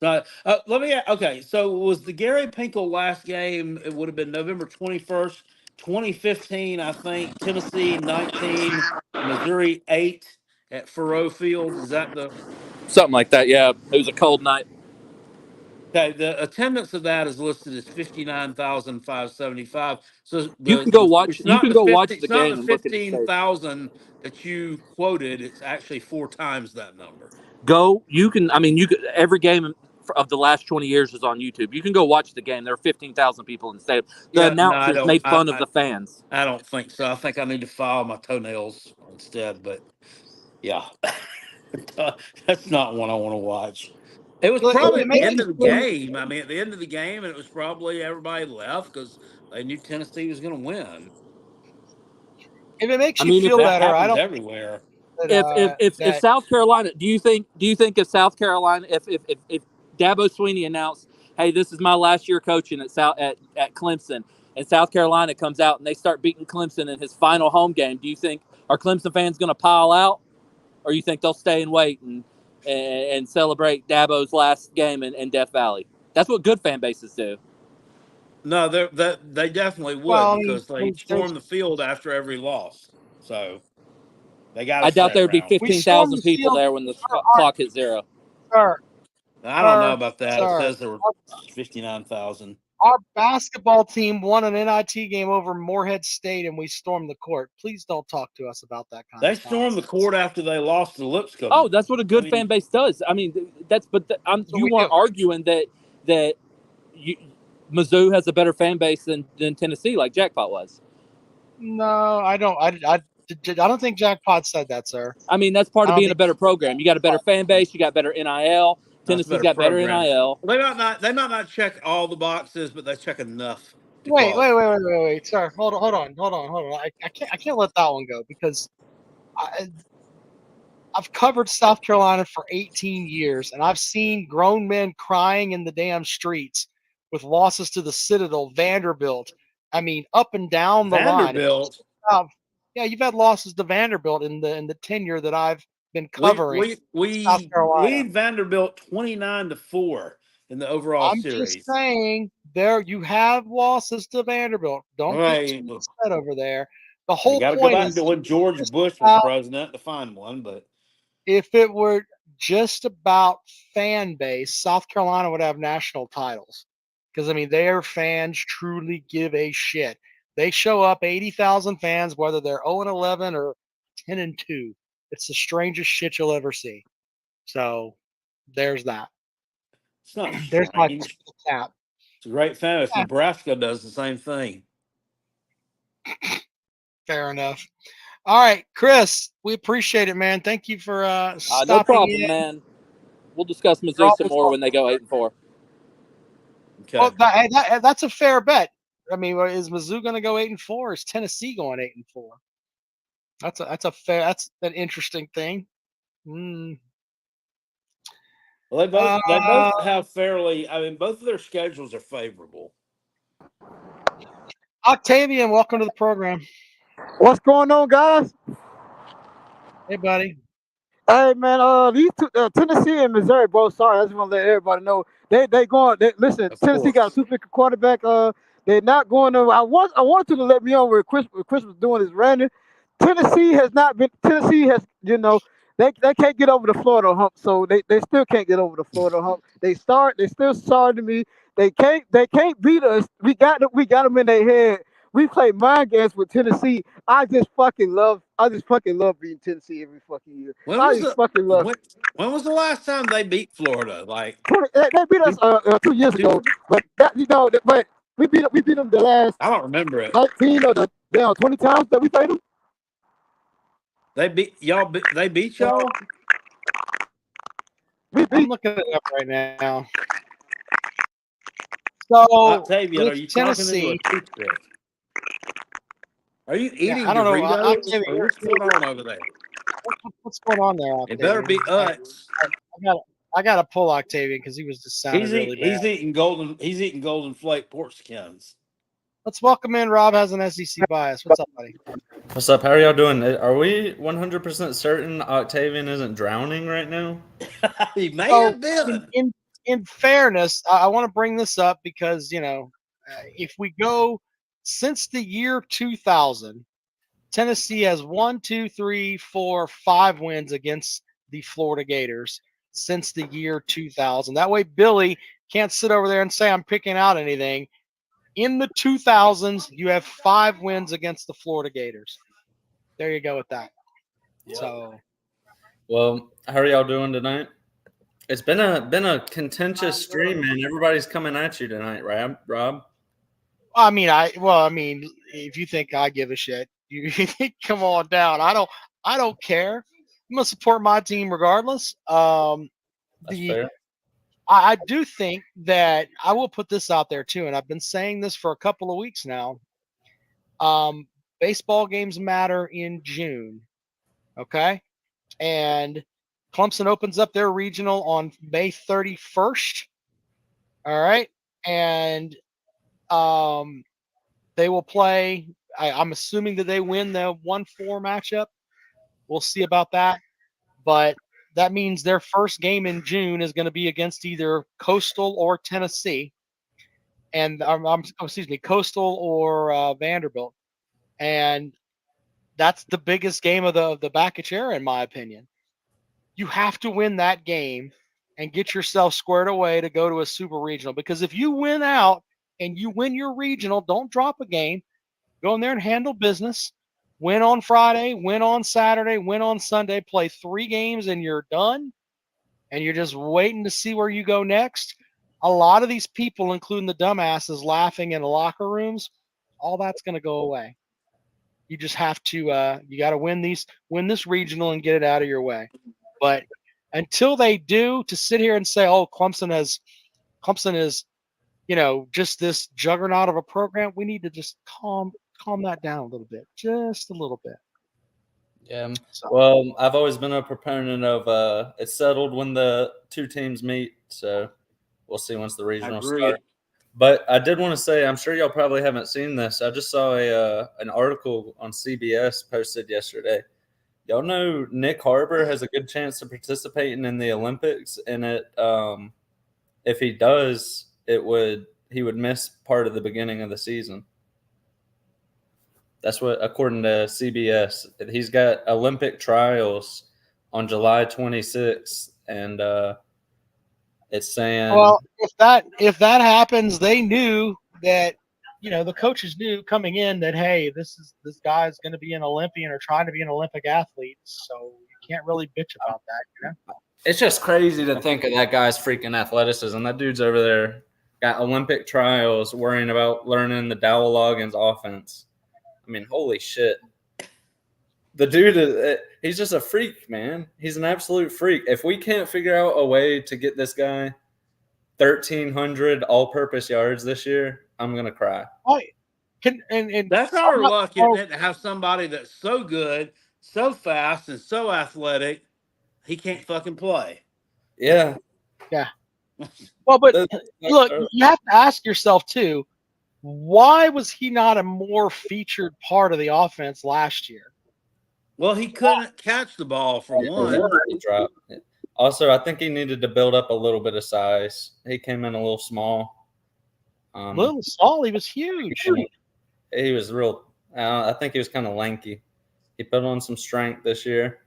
let me. Okay, so was the Gary Pinkel last game? It would have been November 21st, 2015. I think Tennessee 19, Missouri 8 at Faurot Field. Is that the Something like that. Yeah, it was a cold night. okay? The attendance of that is listed as 59,575. So You can go watch. it's You not can the go 50. watch It's the not game the and look at the state. 15,000 that you quoted. It's actually 4 times that number. Go. You can. I mean, you could. Every game of the last 20 years is on YouTube. You can go watch the game. There are 15,000 people in the stadium. The Yeah, no, I announcers don't. made fun of the fans. I don't think so. I think I need to file my toenails instead. But yeah, that's not one I want to watch. It was Look, probably it at the makes end you of the feel- game. I mean, at the end of the game, and it was probably everybody left because they knew Tennessee was going to win. if it makes I you mean, feel That better, I happens don't everywhere. think if that South Carolina, do you think if South Carolina, if Dabo Sweeney announced, hey, this is my last year coaching at Clemson, and South Carolina comes out and they start beating Clemson in his final home game, do you think are Clemson fans going to pile out, or you think they'll stay and wait and celebrate Dabo's last game in Death Valley? That's what good fan bases do. No, they definitely would well, I because they mean, storm the field after every loss. So they got to I doubt stay there would be around. we stormed 15,000 the people field, there when the our, clock hit zero. sir, I don't know sir, about that. It sir. says there were 59,000. Our basketball team won an NIT game over Morehead State, and we stormed the court. Please don't talk to us about that kind They of stormed the nonsense. court after they lost to Lipscomb. Oh, that's what a good I mean, fan base does. I mean, that's but what you we weren't do. arguing that you, Mizzou has a better fan base than Tennessee, like Jackpot was. No, I don't. I don't think Jackpot said that, sir. I mean, that's part I of don't being a think better program. You got a better fan base. You got better NIL. that's a Tennessee's better got better program. NIL. They might not check all the boxes, but they check enough to Wait, qualify. sir. Hold on. I can't let that one go because I've covered South Carolina for 18 years, and I've seen grown men crying in the damn streets with losses to the Citadel, Vanderbilt. I mean, up and down the line. Vanderbilt. Yeah, you've had losses to Vanderbilt in the tenure that I've been We covering we South we Carolina. lead Vanderbilt 29-4 in the overall I'm series. just saying, there you have losses to Vanderbilt. Don't get Right. too upset over there. The I whole got to go point back is to when George just Bush was about, president to find one, but if it were just about fan base, South Carolina would have national titles. Because I mean, their fans truly give a shit. They show up 80,000 fans, whether they're 0-11 or 10-2. It's the strangest shit you'll ever see. So there's that. it's not There's my strange. cap. It's a great fan. Yeah. Nebraska does the same thing. Fair enough. All right, Chris, we appreciate it, man. Thank you for No stopping problem, in. man. We'll discuss Mizzou some more when they go 8-4. Okay. Well, that's a fair bet. I mean, is Mizzou going to go 8-4? Or is Tennessee going 8-4? That's an interesting thing. Mm. Well, they both have fairly. I mean, both of their schedules are favorable. Octavian, welcome to the program. What's going on, guys? Hey, buddy. Hey, man. These two, Tennessee and Missouri both. Sorry, I just want to let everybody know they going. Listen, Of Tennessee got a course. two-pick quarterback. They're not going to. I wanted to let me on where Chris was doing his random. Tennessee has not been. Tennessee has, they can't get over the Florida hump. So they still can't get over the Florida hump. They still sorry to me. They can't beat us. We got them in their head. We play mind games with Tennessee. I just fucking love beating Tennessee every fucking year. When I was just the fucking love it. when was the last time they beat Florida? Like They beat us 2 years ago, but but we beat them the last I don't remember it. 19 or the 20 times that we played them. They beat y'all. They beat y'all. We I'm beat. looking it up right now. So Octavian, are with you talking into Tennessee, a toothpick? Are you yeah, eating I don't know. Doritos? Octavian, Or what's going on over there? what's going on there, It better Octavian? be Utz. I got to pull Octavian because he was just sounding really bad. He's eating golden flake pork skins. Let's welcome in Rob. Has an SEC bias. What's up, buddy? What's up? How are y'all doing? Are we 100% certain Octavian isn't drowning right now? He may So have been. in fairness, I want to bring this up because if we go since the year 2000, Tennessee has 1, 2, 3, 4, 5 wins against the Florida Gators since the year 2000. That way, Billy can't sit over there and say I'm picking out anything. In the 2000s, you have 5 wins against the Florida Gators. There you go with that. Yep. So, Well, how are y'all doing tonight? It's been a contentious stream, man. Everybody's coming at you tonight, right, Rob? I mean, if you think I give a shit, you come on down. I don't care. I'm gonna support my team regardless. That's fair. I do think that I will put this out there too, and I've been saying this for a couple of weeks now. Baseball games matter in June, okay? And Clemson opens up their regional on May 31st. All right, and they will play. I'm assuming that they win the 1-4 matchup. We'll see about that, but that means their first game in June is going to be against either Coastal or Tennessee, and Coastal or Vanderbilt, and that's the biggest game of the Bacchus era, in my opinion. You have to win that game and get yourself squared away to go to a super regional, because if you win out and you win your regional, don't drop a game. Go in there and handle business. Win on Friday, win on Saturday, win on Sunday, play 3 games and you're done. And you're just waiting to see where you go next. A lot of these people, including the dumbasses laughing in the locker rooms, all that's going to go away. You just have to you got to win this regional and get it out of your way. But until they do, to sit here and say, "Oh, Clemson is, just this juggernaut of a program," we need to just calm that down a little bit, just a little bit. Yeah. So, Well, I've always been a proponent of it's settled when the 2 teams meet. So we'll see once the regionals start. But I did want to say, I'm sure y'all probably haven't seen this. I just saw an article on CBS posted yesterday. Y'all know Nick Harbor has a good chance of participating in the Olympics, and if he does, he would miss part of the beginning of the season. That's what, according to CBS, he's got Olympic trials on July 26th, and it's saying, well, if that happens, they knew that, the coaches knew coming in that, hey, this guy's going to be an Olympian or trying to be an Olympic athlete, so you can't really bitch about that. It's just crazy to think of that guy's freaking athleticism. That dude's over there got Olympic trials, worrying about learning the Dowell Loggins offense. I mean, holy shit. The dude, he's just a freak, man. He's an absolute freak. If we can't figure out a way to get this guy 1,300 all-purpose yards this year, I'm gonna cry. And That's our luck, isn't it, to have somebody that's so good, so fast, and so athletic, he can't fucking play. Yeah. Yeah. Well, but look, you have to ask yourself too, why was he not a more featured part of the offense last year? Well, he couldn't catch the ball for one. He dropped it. Also, I think he needed to build up a little bit of size. He came in a little small. Little small, he was huge. He was real. I think he was kind of lanky. He put on some strength this year.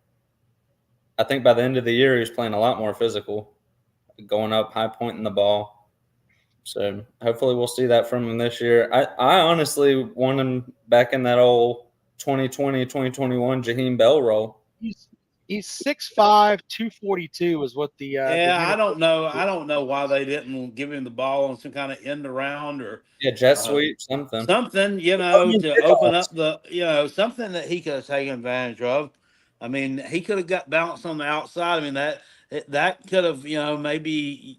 I think by the end of the year, he was playing a lot more physical, going up, high pointing the ball. So hopefully we'll see that from him this year. I honestly want him back in that old 2020, 2021 Jaheim Bell role. He's 6'5", 242 is what the I don't know. I don't know why they didn't give him the ball on some kind of end around or jet sweep, something, to open up the, something that he could have taken advantage of. I mean, he could have got bounced on the outside. I mean, that could have, maybe,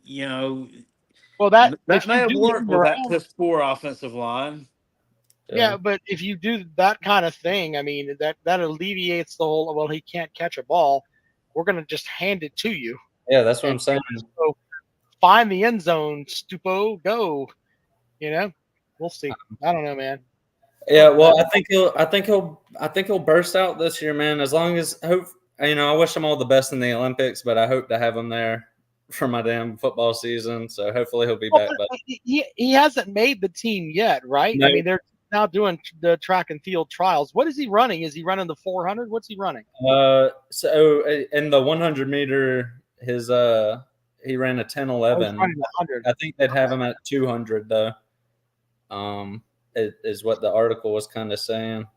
well, that may have worked with that piss poor offensive line. Yeah, but if you do that kind of thing, I mean, that alleviates the whole, well, he can't catch a ball. We're going to just hand it to you. Yeah, that's what I'm saying. So find the end zone, Stupo, go. We'll see. I don't know, man. Yeah, well, I think he'll burst out this year, man. As long as I wish him all the best in the Olympics, but I hope to have him there for my damn football season. So hopefully he'll be back. But he hasn't made the team yet, right? No. I mean, they're now doing the track and field trials. What is he running? Is he running the 400? What's he running? So in the 100 meter, he ran a 10:11. I think they'd have him at 200 though. Is what the article was kind of saying.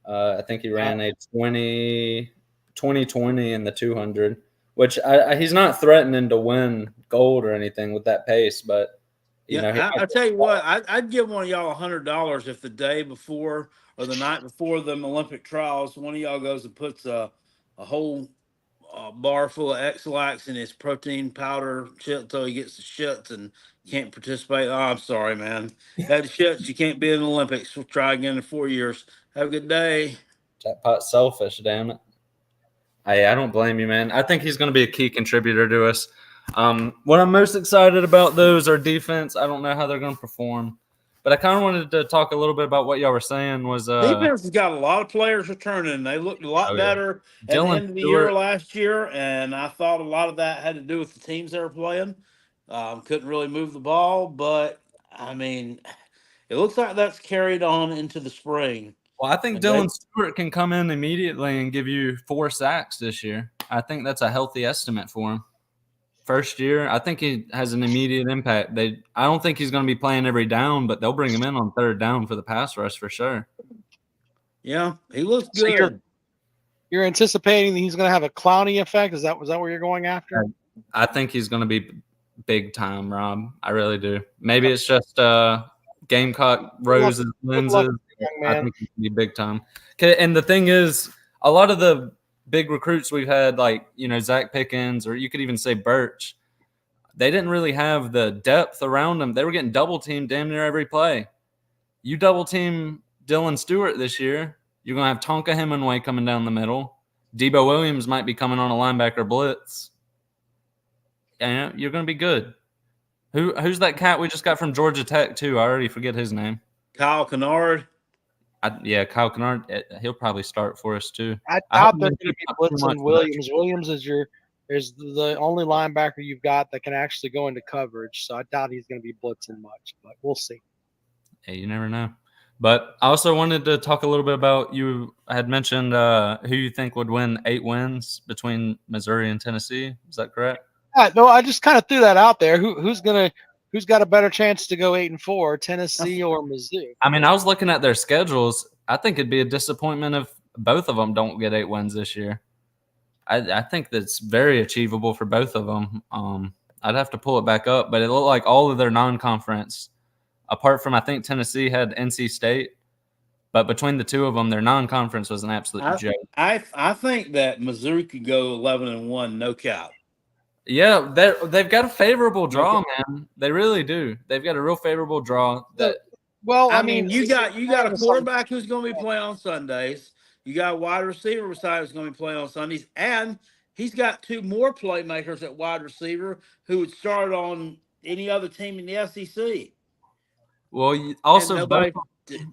I think he ran a 20:20 in the 200, which he's not threatening to win gold or anything with that pace, but I'll tell you what, I'd give one of y'all $100 if the day before or the night before the Olympic trials, one of y'all goes and puts a whole bar full of X-Lax in his protein powder shit until he gets the shits and can't participate. Oh, I'm sorry, man. Had the shits, you can't be in the Olympics. We'll try again in 4 years. Have a good day. Jackpot selfish, damn it. Hey, I don't blame you, man. I think he's going to be a key contributor to us. What I'm most excited about, though, is our defense. I don't know how they're going to perform, but I kind of wanted to talk a little bit about what y'all were saying. Defense has got a lot of players returning. They looked a lot better at the end of the year last year, and I thought a lot of that had to do with the teams they were playing. Couldn't really move the ball, but, I mean, it looks like that's carried on into the spring. Well, I think Dylan Stewart can come in immediately and give you 4 sacks this year. I think that's a healthy estimate for him. First year, I think he has an immediate impact. I don't think he's going to be playing every down, but they'll bring him in on third down for the pass rush for sure. Yeah, he looks good. So you're anticipating that he's going to have a Clowney effect? Was that where you're going after? I think he's going to be big time, Rob. I really do. Maybe it's just Gamecock roses, lenses. I think he can be big time. And the thing is, a lot of the big recruits we've had, like, Zach Pickens, or you could even say Birch, they didn't really have the depth around them. They were getting double teamed damn near every play. You double team Dylan Stewart this year, you're going to have Tonka Hemingway coming down the middle. Debo Williams might be coming on a linebacker blitz. Yeah, you're going to be good. Who's that cat we just got from Georgia Tech, too? I already forget his name. Kyle Kennard. Kyle Kennard. He'll probably start for us, too. I doubt they're going to be blitzing Williams. Williams is the only linebacker you've got that can actually go into coverage, so I doubt he's going to be blitzing much, but we'll see. Hey, you never know. But I also wanted to talk a little bit about, you had mentioned who you think would win 8 wins between Missouri and Tennessee. Is that correct? No, I just kind of threw that out there. Who's got a better chance to go 8-4, Tennessee or Mizzou? I mean, I was looking at their schedules. I think it'd be a disappointment if both of them don't get 8 wins this year. I think that's very achievable for both of them. I'd have to pull it back up, but it looked like all of their non-conference, apart from I think Tennessee had NC State, But between the two of them, their non-conference was an absolute joke. I think that Mizzou could go 11-1, no cap. Yeah, they've got a favorable draw, man. They really do. They've got a real favorable draw. That Well, I mean, you got a quarterback who's going to be playing on Sundays. You got a wide receiver beside who's going to be playing on Sundays, and he's got two more playmakers at wide receiver who would start on any other team in the SEC. Well, also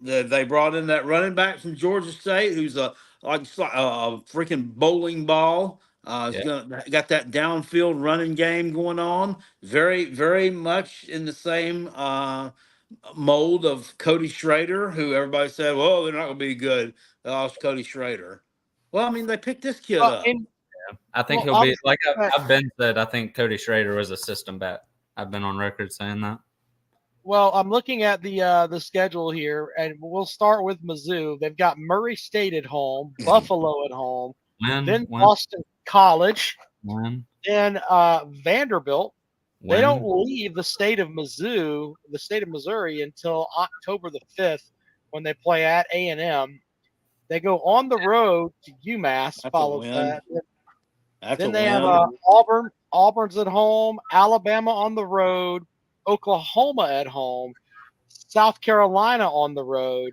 they brought in that running back from Georgia State who's a freaking bowling ball. Got that downfield running game going on. Very, very much in the same mold of Cody Schrader, who everybody said, well, they're not going to be good. They lost Cody Schrader. Well, I mean, they picked this kid up. I think he'll be like I've been said. I think Cody Schrader was a system bet. I've been on record saying that. Well, I'm looking at the schedule here, and we'll start with Mizzou. They've got Murray State at home, Buffalo at home, then Boston College, then Vanderbilt. They don't leave the state of Mizzou, the state of Missouri, until October the 5th when they play at A&M. They go on the road to UMass, follows that. Then they have Auburn. Auburn's at home, Alabama on the road, Oklahoma at home, South Carolina on the road,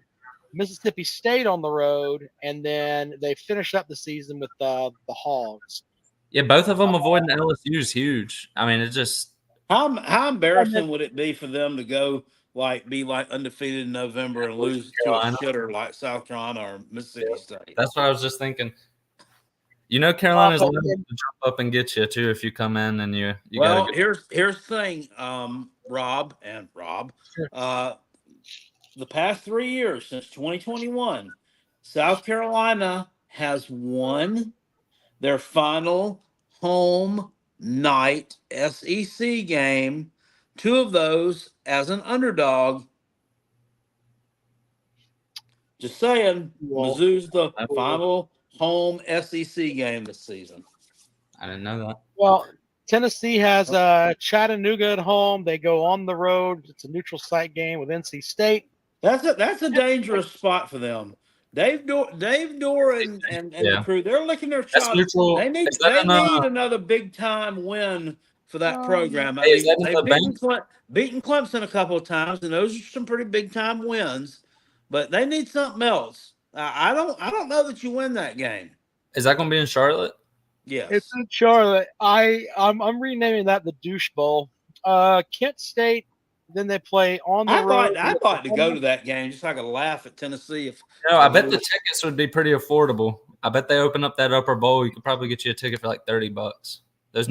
Mississippi State on the road, and then they finish up the season with the Hogs. Yeah, both of them avoiding LSU is huge. I mean, it's just how embarrassing would it be for them to go be undefeated in November and lose to a shitter like South Carolina or Mississippi State? That's what I was just thinking. You know, Carolina's allowed to jump up and get you too if you come in and you. Well, here's the thing, Rob. Sure. The past 3 years since 2021, South Carolina has won their final home night SEC game. 2 of those as an underdog. Just saying, Mizzou's the final home SEC game this season. I didn't know that. Well, Tennessee has Chattanooga at home. They go on the road. It's a neutral site game with NC State. That's a dangerous spot for them. Dave Dorr and the crew, they're licking their chops. They need another big time win for that program. I mean, they've beaten Clemson a couple of times, and those are some pretty big time wins. But they need something else. I don't know that you win that game. Is that going to be in Charlotte? Yes, it's in Charlotte. I'm renaming that the Douche Bowl. Kent State. Then they play on the road. I'd like to go to that game just so I could laugh at Tennessee. I bet the tickets would be pretty affordable. I bet they open up that upper bowl. You could probably get you a ticket for like $30. Those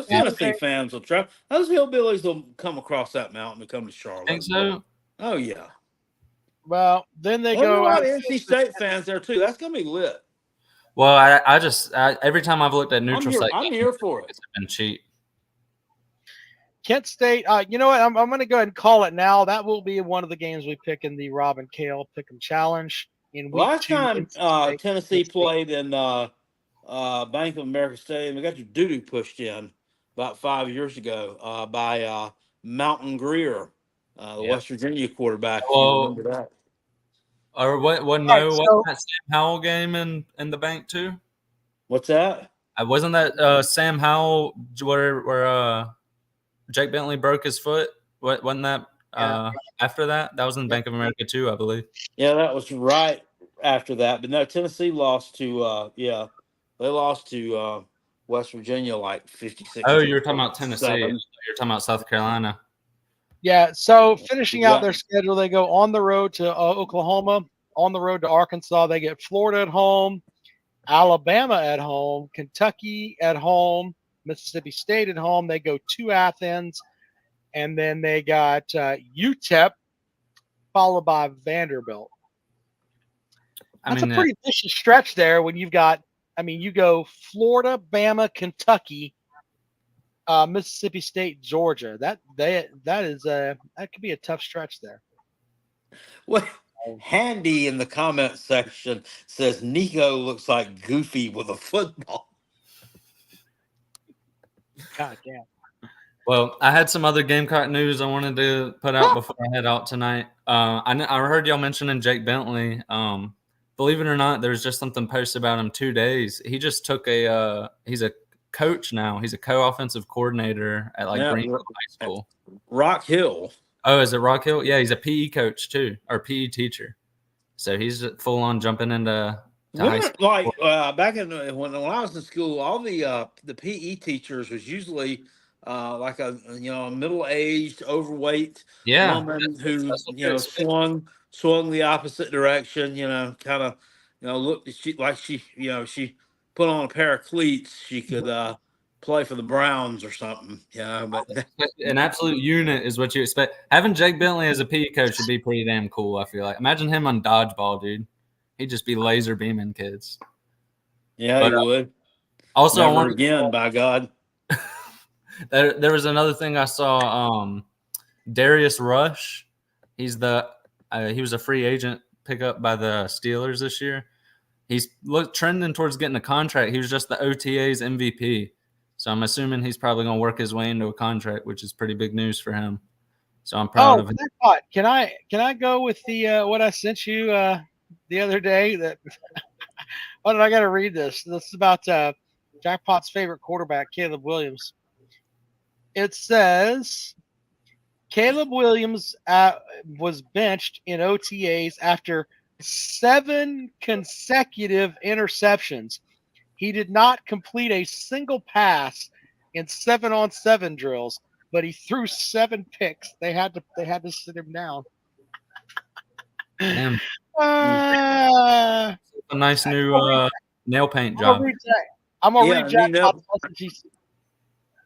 Tennessee fans will try. Those hillbillies will come across that mountain to come to Charlotte. Think so? Oh yeah. Well, then they go. A lot of NC State fans there too. That's gonna be lit. Well, I just every time I've looked at neutral site, I'm here for it. It's been cheap. Kent State, you know what? I'm going to go ahead and call it now. That will be one of the games we pick in the Rob and Kale Pick'em Challenge. Last time Tennessee played in Bank of America Stadium, they got your doo-doo pushed in about 5 years ago by Mountain Greer, the West Virginia quarterback. Well, you remember that? Or wasn't that Sam Howell game in the bank too? What's that? Wasn't that Sam Howell where Jake Bentley broke his foot? Wasn't that after that? That was in Bank of America too, I believe. Yeah, that was right after that. But no, Tennessee lost to they lost to West Virginia like 56. Oh, you were talking about Tennessee. You're talking about South Carolina. Yeah, so finishing out their schedule, they go on the road to Oklahoma, on the road to Arkansas. They get Florida at home, Alabama at home, Kentucky at home, Mississippi State at home. They go to Athens, and then they got UTEP, followed by Vanderbilt. That's a pretty vicious stretch there when you've got, you go Florida, Bama, Kentucky, Mississippi State, Georgia. That could be a tough stretch there. Well, Handy in the comment section says Nico looks like Goofy with a football. God damn. Well, I had some other Gamecock news I wanted to put out before I head out tonight. I heard y'all mentioning Jake Bentley. Believe it or not, there's just something posted about him 2 days. He just took he's a coach now. He's a co-offensive coordinator at Greenville High School. Rock Hill. Oh, is it Rock Hill? Yeah, he's a PE coach too, or PE teacher. So he's full on jumping into high school. Back in when I was in school, all the PE teachers was usually like a middle-aged, overweight woman who swung the opposite direction. Kind of looked like she put on a pair of cleats. She could play for the Browns or something. But an absolute unit is what you expect. Having Jake Bentley as a PE coach would be pretty damn cool. I feel like. Imagine him on dodgeball, dude. He'd just be laser beaming kids. Yeah, he would. Also, never again, by God. There was another thing I saw. Darius Rush, he was a free agent pickup by the Steelers this year. He's trending towards getting a contract. He was just the OTA's MVP, so I'm assuming he's probably going to work his way into a contract, which is pretty big news for him. So I'm proud of him. Can I go with the what I sent you the other day? That oh, I got to read this. This is about Jackpot's favorite quarterback, Caleb Williams. It says Caleb Williams was benched in OTAs after 7 consecutive interceptions. He did not complete a single pass in 7-on-7 drills, but he threw 7 picks. They had to sit him down. Damn. A nice new nail paint job. I'm gonna read Jackpot's message.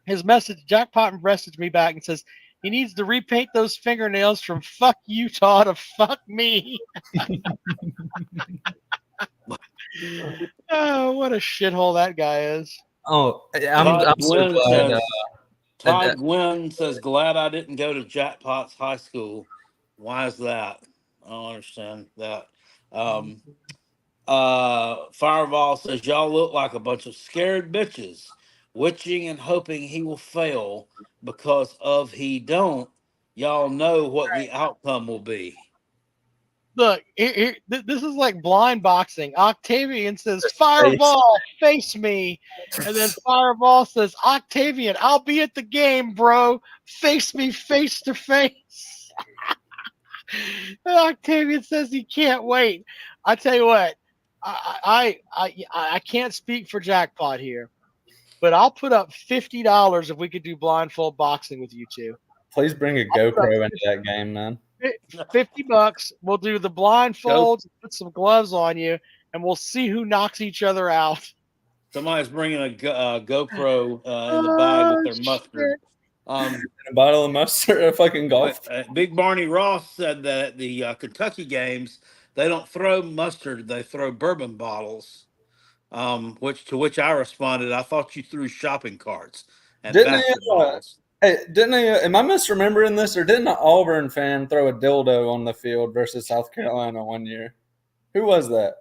His message, Jackpot messaged me back and says he needs to repaint those fingernails from fuck Utah to fuck me. Oh, what a shithole that guy is. Oh, I'm so glad. Todd Gwynn says, glad I didn't go to Jackpot's high school. Why is that? I don't understand that. Fireball says, y'all look like a bunch of scared bitches, witching and hoping he will fail, because of he don't, y'all know what the outcome will be. Look, this is like blind boxing. Octavian says, Fireball, face me. And then Fireball says, Octavian, I'll be at the game, bro. Face me face to face. And Octavian says he can't wait. I tell you what, I can't speak for Jackpot here, but I'll put up $50 if we could do blindfold boxing with you two. Please bring a GoPro into that game, man. $50. We'll do the blindfolds, put some gloves on you, and we'll see who knocks each other out. Somebody's bringing a GoPro in the bag with their mustard. A bottle of mustard, a fucking golf. Big Barney Ross said that at the Kentucky games, they don't throw mustard; they throw bourbon bottles. Which I responded, I thought you threw shopping carts and basketballs. Hey, am I misremembering this, or didn't an Auburn fan throw a dildo on the field versus South Carolina one year? Who was that?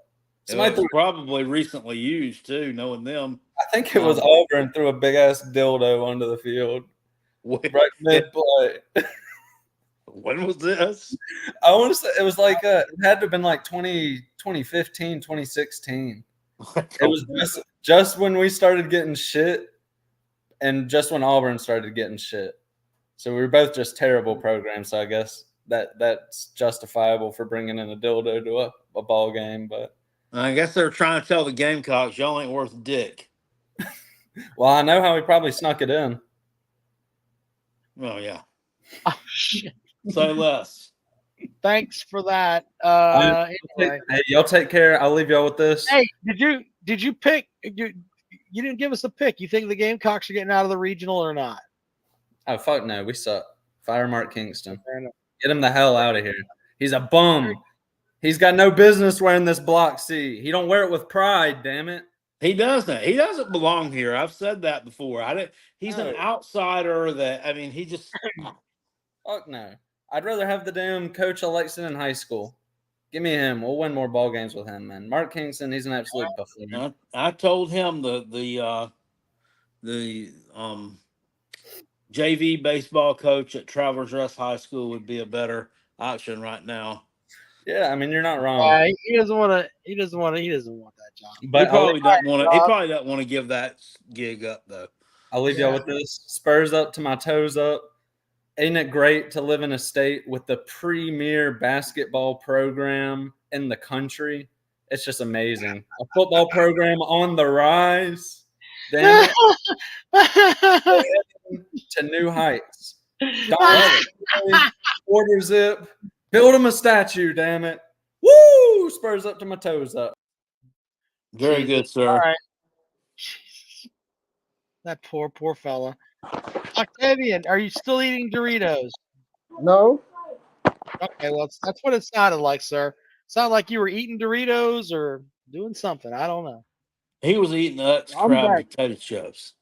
It was probably recently used too, knowing them. I think it was Auburn threw a big ass dildo onto the field. Right mid play. When was this? I want to say it was like it had to have been like 2015, 2016. It was just when we started getting shit. And just when Auburn started getting shit. So we were both just terrible programs. So I guess that's justifiable for bringing in a dildo to a ball game. But I guess they're trying to tell the Gamecocks, y'all ain't worth a dick. Well, I know how we probably snuck it in. Oh, yeah. Oh, shit. Say less. Thanks for that. Anyway. Hey, y'all take care. I'll leave y'all with this. Hey, did you pick you didn't give us a pick. You think the Gamecocks are getting out of the regional or not? Oh, fuck no. We suck. Fire Mark Kingston. Get him the hell out of here. He's a bum. He's got no business wearing this block C. He don't wear it with pride, damn it. He doesn't. He doesn't belong here. I've said that before. He's an outsider he just... Fuck no. I'd rather have the damn Coach Alexson in high school. Give me him. We'll win more ball games with him, man. Mark Kingston, he's an absolute buffoon. I told him the JV baseball coach at Travelers Rest High School would be a better option right now. Yeah, I mean, you're not wrong. He doesn't want to. He doesn't want that job. But He probably doesn't want to. He probably doesn't want to give that gig up though. I'll leave y'all with this. Spurs up to my toes up. Ain't it great to live in a state with the premier basketball program in the country? It's just amazing. A football program on the rise. Damn it. To new heights. Quarter zip. Build him a statue, damn it. Woo! Spurs up to my toes up. Very good, sir. All right. That poor fella. Octavian, are you still eating Doritos? No. Okay, well, that's what it sounded like, sir. Sounded like you were eating Doritos or doing something. I don't know. He was eating the Krabby Patty Chips.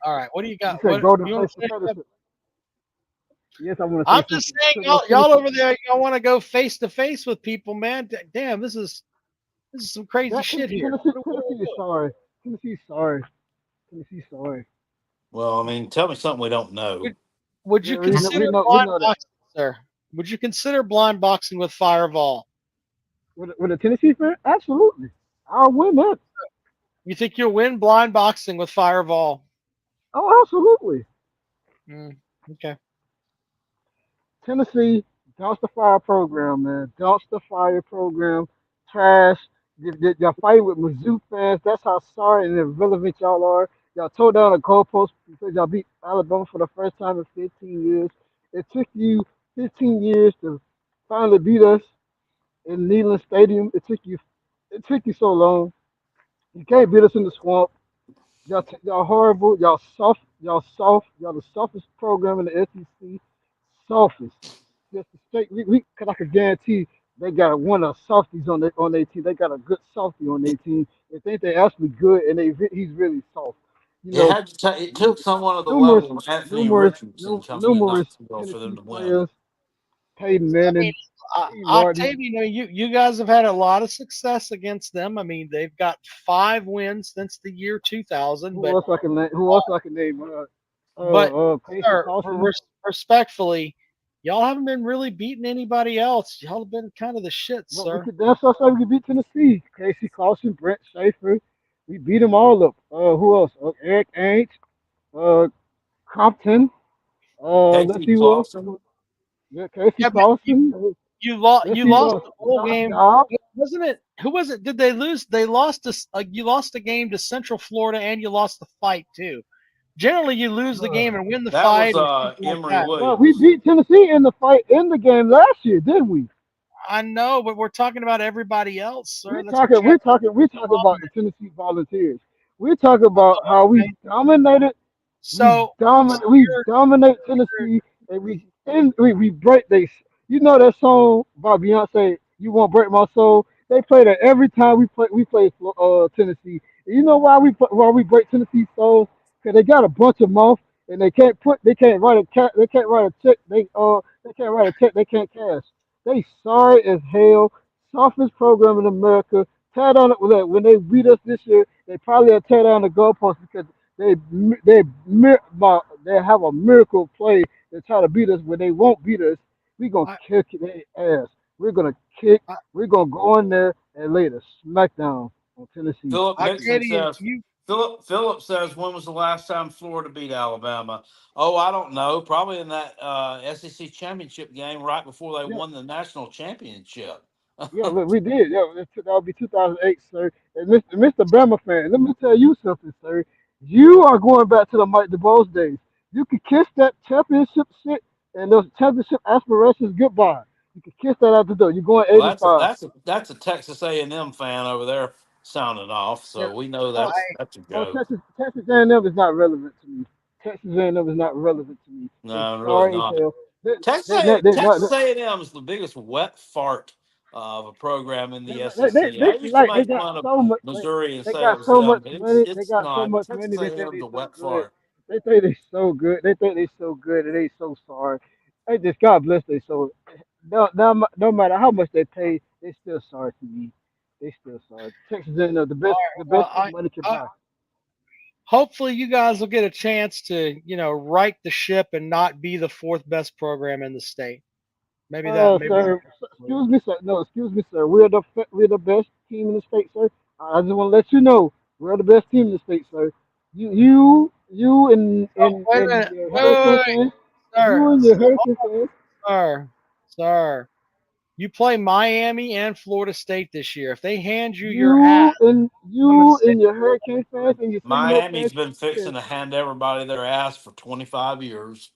All right, what do you got? You said What, go you to want face to to say? face. Yes, I want to. I'm just saying, y'all over there, y'all want to go face to face with people, man. Damn, this is some crazy shit here. Tennessee's sorry. Tennessee's sorry. Tennessee's sorry. Well, I mean, tell me something we don't know. Would you consider blind boxing, sir? Would you consider blind boxing with Fireball? With a Tennessee fan? Absolutely. I'll win that. You think you'll win blind boxing with Fireball? Oh, absolutely. Okay. Tennessee, dumpster fire program, man. Dumpster fire program. Trash. Y'all fighting with Mizzou fans. That's how sorry and irrelevant y'all are. Y'all tore down a goalpost because y'all beat Alabama for the first time in 15 years. It took you 15 years to finally beat us in Neyland Stadium. It took you so long. You can't beat us in the swamp. Y'all horrible. Y'all soft. Y'all soft. Y'all the softest program in the SEC. Softest. Just the straight. Cause I can guarantee they got one of softies on their team. They got a good softie on their team. They think they're actually good, and he's really soft. You know, It took someone of the numerous, level of Anthony numerous, Richardson coming to numerous Knoxville for them Tennessee to win. players. Peyton Manning, Steve Martin. Octavian, you guys have had a lot of success against them. I mean, they've got 5 wins since the year 2000. Who else I can name? Sir, respectfully, y'all haven't been really beating anybody else. Y'all have been kind of the shit, sir. That's why we could beat Tennessee. Casey Clausen, Brent Schaefer. We beat them all up. Who else? Eric Ainge, Compton. Let's see who else. Yeah, Casey Clausen. You lost the whole game. Wasn't it? Who was it? Did they lose? They lost you lost the game to Central Florida, and you lost the fight too. Generally, you lose the game and win the fight. That was Emory Williams. Well, we beat Tennessee in the fight in the game last year, didn't we? I know, but we're talking about everybody else, sir. We're talking about the Tennessee Volunteers. We're talking about how we dominated. So we dominate Tennessee, and we break they. You know that song by Beyonce, "You Won't Break My Soul." They play that every time we play Tennessee. And you know why we break Tennessee souls? Because they got a bunch of mouth and they can't write a check they can't write a check they can't cash. They sorry as hell. Softest program in America. Tear down when they beat us this year. They probably have tear down the goalpost because they have a miracle play to try to beat us when they won't beat us. We're gonna kick their ass. We're gonna kick. We're gonna go in there and lay the smackdown on Tennessee. Philip Nixon says. Philip says, when was the last time Florida beat Alabama? Oh, I don't know. Probably in that SEC championship game right before they won the national championship. Yeah, we did. Yeah, that would be 2008, sir. And Mr. Bama fan, let me tell you something, sir. You are going back to the Mike DeBose days. You can kiss that championship shit and those championship aspirations goodbye. You can kiss that out the door. You're going 85. That's a Texas A&M fan over there sounding off, so we know that's a joke. Texas A&M is not relevant to me. Texas A&M is not relevant to me. No, really not. Texas A&M is the biggest wet fart of a program in the SEC. I used to make fun of Missouri and say it was them. It's not. Texas A&M's a wet fart. They think they're so good. They think they're so good, and they so sorry. They just God bless they soul. No matter how much they pay, they still sorry to me. They still sorry. Texas A&M the best money can buy. hopefully you guys will get a chance to, right the ship and not be the fourth best program in the state. Maybe that. Maybe. Sir, excuse me, sir. No, excuse me, sir. We're the best team in the state, sir. I just want to let you know we're the best team in the state, sir. You Oh, wait a and minute. your Wait, wait, Hurricane wait, wait. fans, you Sir, and your Hurricane fans, sir, sir. You play Miami and Florida State this year. If they hand you your ass, I'm gonna say, your Hurricane fans and your Seminole fans. Miami's been fixing to hand everybody their ass for 25 years.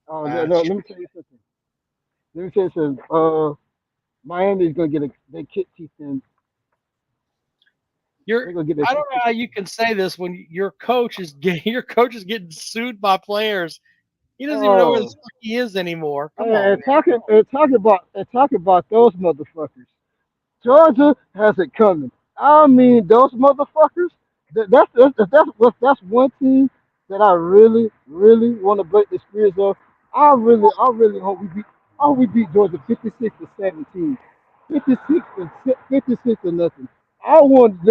Oh no, no, let me tell you something. Let me tell you something. Miami's gonna get they kick teeth in. They're gonna get their I don't kick know how you can say this when your coach is getting sued by players. He doesn't even know where the Oh, fuck he is anymore. Come on, and man. talking about those motherfuckers. Georgia has it coming. I mean, those motherfuckers. That's one team that I really, really want to break the spirits of. I really hope we beat. I hope we beat Georgia 56-17, 56 to nothing. I want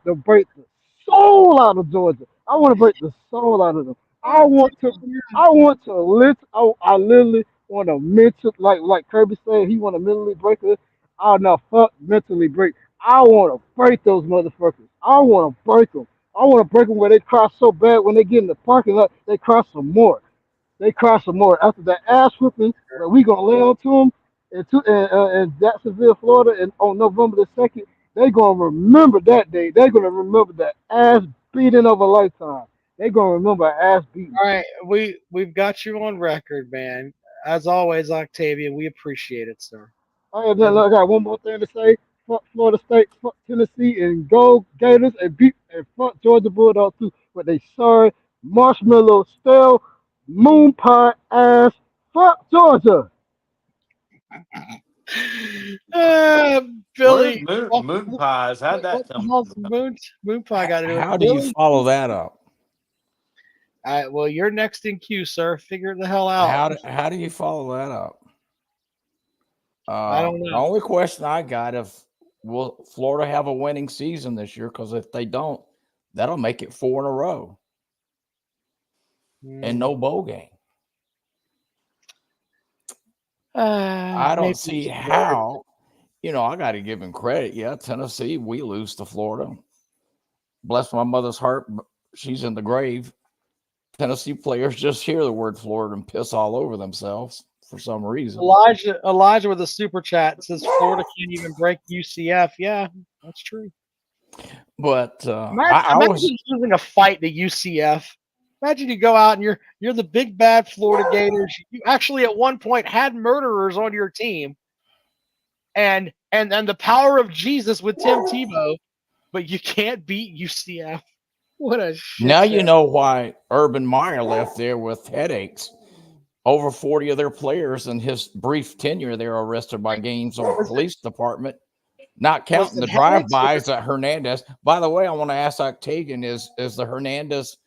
to break the soul out of Georgia. I want to break the soul out of them. I want to. I want to lit. I literally want to mental like Kirby said. He want to mentally break us. Oh no, fuck mentally break. I want to break those motherfuckers. I want to break them. I want to break them where they cry so bad when they get in the parking lot, they cry some more. They cry some more after that ass whipping where we gonna lay on to them in Jacksonville, Florida, and on November the 2nd. They gonna remember that day. They gonna remember that ass beating of a lifetime. They gonna remember ass beating. All right, we've got you on record, man. As always, Octavian, we appreciate it, sir. Oh, yeah, look, I got one more thing to say. Fuck Florida State, fuck Tennessee, and go Gators, and fuck Georgia Bulldogs too. But they sorry, marshmallow stale, moon pie ass. Fuck Georgia. Uh, Where's Billy, Moon Pies? How'd what that the come? hell's moon pie got to do with How it? do you Billy? follow that up? All right, well, you're next in queue, sir. Figure it the hell How out. how do you follow that up? I don't The know. only question I got if will Florida have a winning season this year? Because if they don't, that'll make it 4 in a row and no bowl game. I don't Maybe see it's Florida. how. I got to give him credit. Yeah, Tennessee, we lose to Florida. Bless my mother's heart, she's in the grave. Tennessee players just hear the word Florida and piss all over themselves for some reason. Elijah with a super chat says Florida can't even break UCF. Yeah, that's true. But Imagine losing a fight to UCF. Imagine you go out and you're the big bad Florida Gators. You actually at one point had murderers on your team, and the power of Jesus with Tim Tebow, but you can't beat UCF. What a shit now show. you know why Urban Meyer left there with headaches. Over 40 of their players in his brief tenure there are arrested by Gaines or police department, not counting the drive-bys at Hernandez. By the way, I want to ask Octavian, is the Hernandez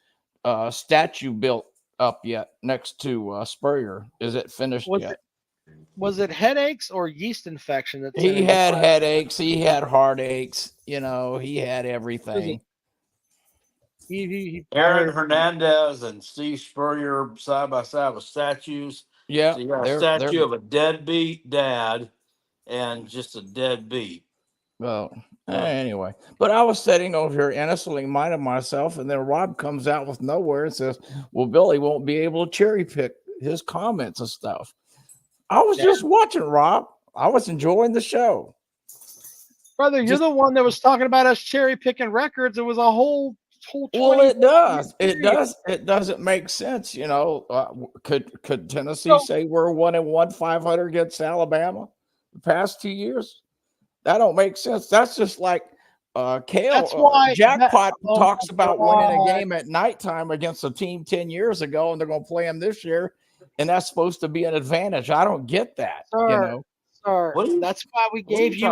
statue built up yet next to Spurrier? Is it finished yet? Was it headaches or yeast infection that He had headaches. He had heartaches. He had everything. Aaron Hernandez and Steve Spurrier side by side with statues. Yeah, so you got a statue of a deadbeat dad and just a deadbeat. Well, anyway, but I was sitting over here innocently minding myself, and then Rob comes out with nowhere and says, "Well, Billy won't be able to cherry pick his comments and stuff." I was just watching, Rob. I was enjoying the show. Brother, you're the one that was talking about us cherry picking records. It was a whole 20. Well, it does. It doesn't make sense. Could Tennessee say we're 1-1, 500 against Alabama the past 2 years? That don't make sense. That's just like Kale Jackpot talks about winning a game at nighttime against a team 10 years ago, and they're going to play them this year, and that's supposed to be an advantage. I don't get that. Sir, that's why we gave you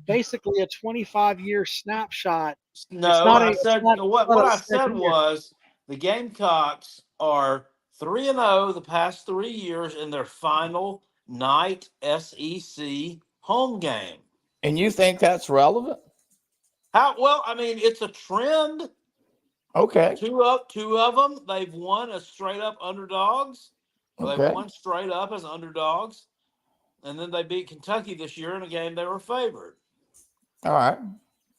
basically a 25-year snapshot. No, I said what I said was the Gamecocks are 3-0 the past 3 years in their final night SEC home game. And you think that's relevant? How well? I mean, it's a trend. Okay. Two of them, they've won as straight up underdogs. Or they've Okay. won straight up as underdogs. And then they beat Kentucky this year in a game they were favored. All right.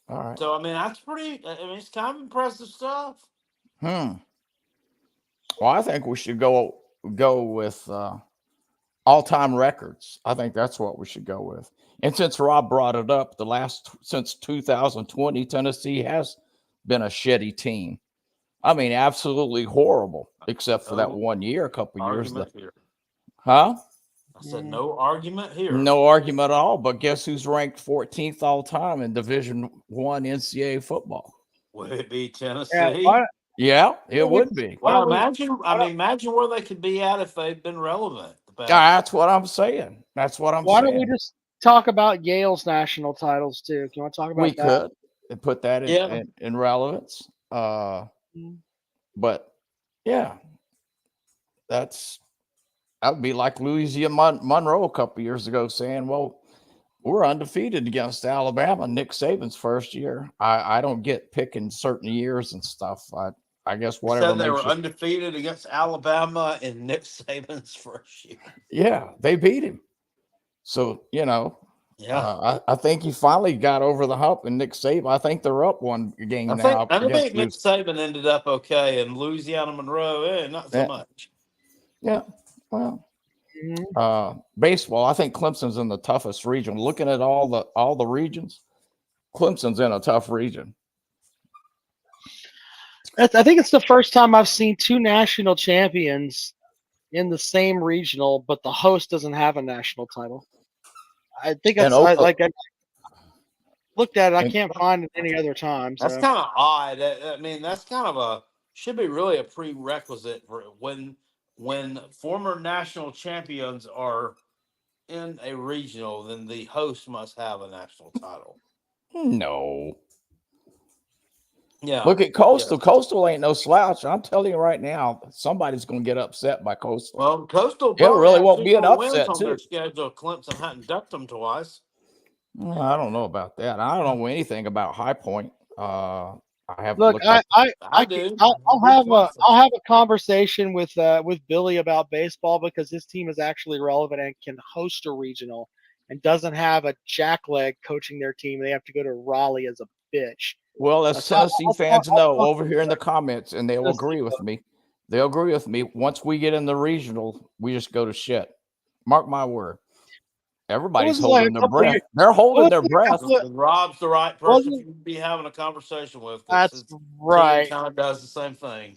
All right. So, I mean, that's pretty, I mean, it's kind of impressive stuff. Well, I think we should go with all-time records. I think that's what we should go with. And since Rob brought it up, since 2020, Tennessee has been a shitty team. I mean, absolutely horrible, except for that 1 year, a couple years. Huh? I said no argument here. No argument at all. But guess who's ranked 14th all time in Division I NCAA football? Would it be Tennessee? Yeah, it would be. Well, imagine where they could be at if they'd been relevant. That's what I'm saying. Why don't we just talk about Yale's national titles too? Can you want to talk about we that? could and put that in relevance. But yeah, that would be like Louisiana Monroe a couple years ago saying, well, we're undefeated against Alabama, Nick Saban's first year. I don't get picking certain years and stuff. I guess whatever. Said they were undefeated against Alabama in Nick Saban's first year. Yeah, they beat him. So, I think he finally got over the hump, and Nick Saban, I think they're up one game now. I think Nick Saban ended up okay, and Louisiana Monroe, not so much. Yeah, well, baseball, I think Clemson's in the toughest region. Looking at all the regions, Clemson's in a tough region. I think it's the first time I've seen two national champions in the same regional, but the host doesn't have a national title. I think I looked at it. I can't find it any other time. So. That's kind of odd. I mean, that's kind of should be really a prerequisite for when former national champions are in a regional, then the host must have a national title. No. Yeah. Look at Coastal. Yeah. Coastal ain't no slouch. I'm telling you right now, somebody's going to get upset by Coastal. Well, Coastal it really won't be an upset on too. Their schedule. Clemson hadn't ducked them twice. Well, I don't know about that. I don't know anything about High Point. I have. Look, I'll have a conversation with Billy about baseball because his team is actually relevant and can host a regional and doesn't have a jackleg coaching their team. They have to go to Raleigh as a bitch. Well, as Tennessee fans know over here in the comments, and they'll agree with me. They'll agree with me. Once we get in the regional, we just go to shit. Mark my word. Everybody's holding their breath. They're holding their breath. Rob's the right person to be having a conversation with. That's right. Kind of does the same thing.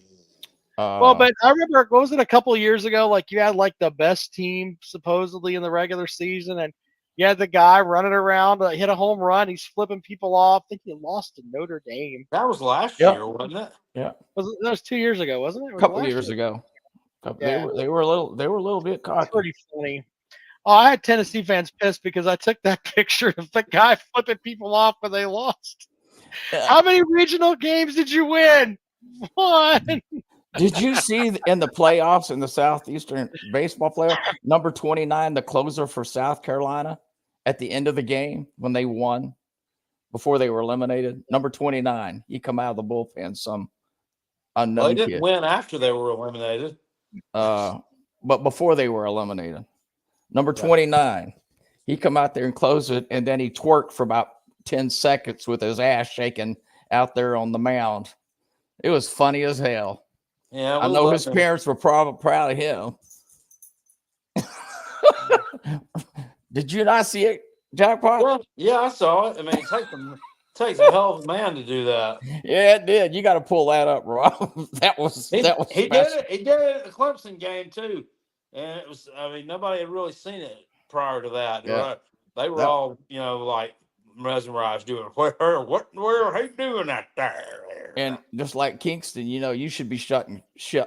Well, but I remember, was it a couple of years ago? Like you had like the best team supposedly in the regular season, and you had the guy running around, hit a home run. He's flipping people off. I think he lost to Notre Dame. That was last year, wasn't it? Yeah, that was 2 years ago, wasn't it? A couple of years ago. Yeah. They were a little bit cocky. Pretty funny. Oh, I had Tennessee fans pissed because I took that picture of the guy flipping people off when they lost. How many regional games did you win? One. Did you see in the playoffs in the Southeastern baseball playoff, number 29, the closer for South Carolina at the end of the game when they won before they were eliminated? Number 29, he come out of the bullpen, some unknown they didn't kid. Win after they were eliminated. But before they were eliminated. Number 29, he come out there and close it, and then he twerked for about 10 seconds with his ass shaking out there on the mound. It was funny as hell. Yeah, I know his parents were probably proud of him. Did you not see it, Jackpot? Well, yeah, I saw it. I mean, it takes a hell of a man to do that. Yeah, it did. You got to pull that up, Rob. He did it. He did it at the Clemson game too, and it was. I mean, nobody had really seen it prior to that. Yeah. Right? They were all, like mesmerized doing what are he doing out there? And just like Kingston, you should be shut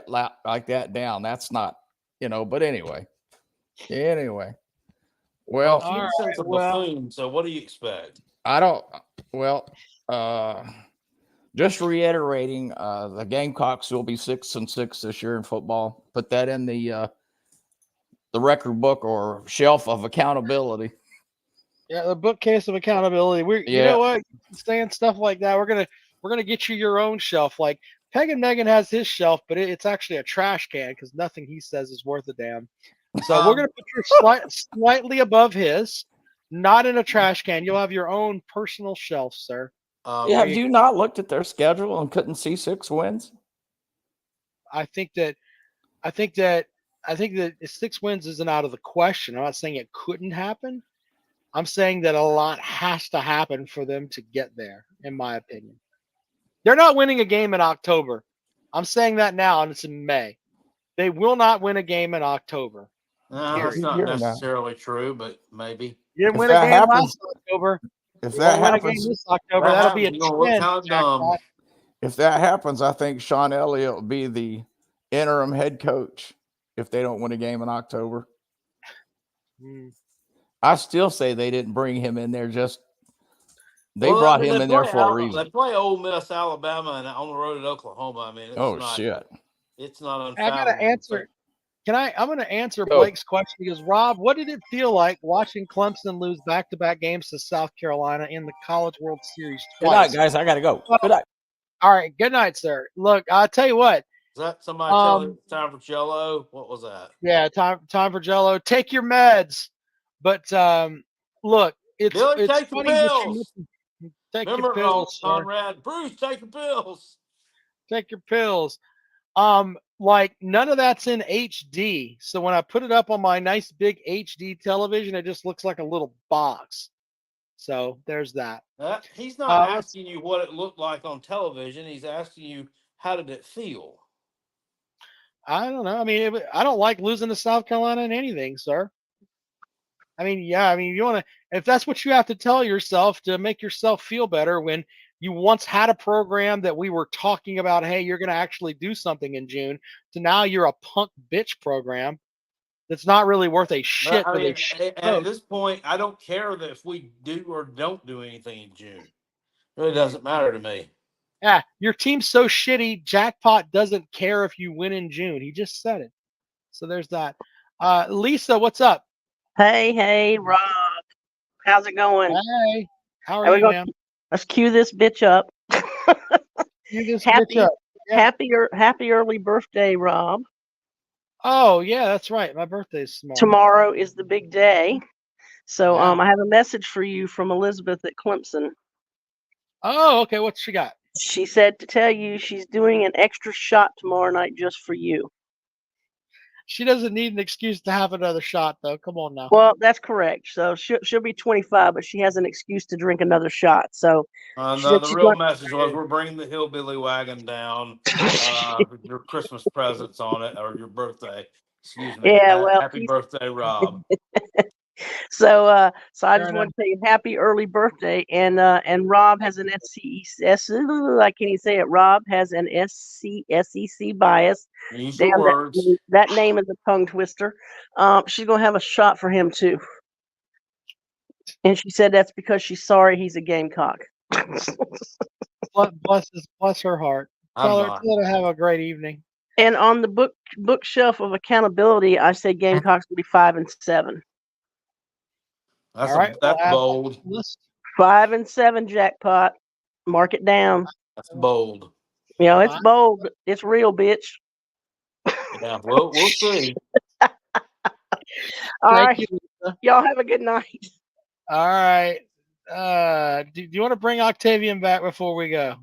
like that down. That's not, but anyway. Well, Kingston's a buffoon, so what do you expect? Just reiterating, the Gamecocks will be 6-6 this year in football. Put that in the record book or shelf of accountability. Yeah, the bookcase of accountability. You know what? Saying stuff like that, we're gonna get you your own shelf. Like Pagan Megan has his shelf, but it's actually a trash can because nothing he says is worth a damn. So we're going to put your slightly above his, not in a trash can. You'll have your own personal shelf, sir. Yeah, have you not looked at their schedule and couldn't see 6 wins? I think that 6 wins isn't out of the question. I'm not saying it couldn't happen. I'm saying that a lot has to happen for them to get there, in my opinion. They're not winning a game in October. I'm saying that now, and it's in May. They will not win a game in October. No, that's not necessarily true, but maybe. You didn't win a game last October. If You that won't win a happens, game this October. That'll be a trend. If that happens, I think Sean Elliott will be the interim head coach if they don't win a game in October. I still say they didn't bring him in there they brought him in there for a reason. They play Ole Miss, Alabama, and on the road at Oklahoma. I mean, it's not unfathomable. I gotta answer. I'm going to answer Blake's question because Rob, what did it feel like watching Clemson lose back-to-back games to South Carolina in the College World Series twice? Good night, guys. I got to go. Good night. All right. Good night, sir. Look, I'll tell you what. Is that somebody telling you it's time for Jello? What was that? Yeah, time for Jello. Take your meds. But look, it's take funny your pills. Take Remember, your pills, Conrad. Bruce, take your pills. Take your pills. Like none of that's in HD. So when I put it up on my nice big HD television, it just looks like a little box. So there's that. He's not asking you what it looked like on television. He's asking you how did it feel. I don't know. I mean, I don't like losing to South Carolina in anything, sir. I mean, yeah. I mean, you want to, if that's what you have to tell yourself to make yourself feel better when you once had a program that we were talking about, hey, you're going to actually do something in June, to now you're a punk bitch program that's not really worth a shit. At this point, I don't care that if we do or don't do anything in June. It really doesn't matter to me. Yeah, your team's so shitty, Jackpot doesn't care if you win in June. He just said it. So there's that. Lisa, what's up? Hey, Rob. How's it going? Hey, how are you, ma'am? Let's cue this bitch up. Happy early birthday, Rob. Oh, yeah, that's right. My birthday's tomorrow. Tomorrow is the big day. So I have a message for you from Elizabeth at Clemson. Oh, okay. What's she got? She said to tell you she's doing an extra shot tomorrow night just for you. She doesn't need an excuse to have another shot, though. Come on now. Well, that's correct. So she'll be 25, but she has an excuse to drink another shot. So no, the real message was we're bringing the hillbilly wagon down. Your Christmas presents on it, or your birthday. Excuse me. Yeah, well, happy birthday, Rob. So I just want to say happy early birthday, and Rob has an I can't even say it. Rob has an SEC bias. Damn, that name is a tongue twister. She's gonna have a shot for him too, and she said that's because she's sorry he's a Gamecock. Bless her heart. Tell her to have a great evening. And on the bookshelf of accountability, I say Gamecocks will be 5-7. That's bold. 5-7 jackpot. Mark it down. That's bold. You know, it's bold. It's real, bitch. Yeah, we'll see. All right. Y'all have a good night. All right. Do you want to bring Octavian back before we go?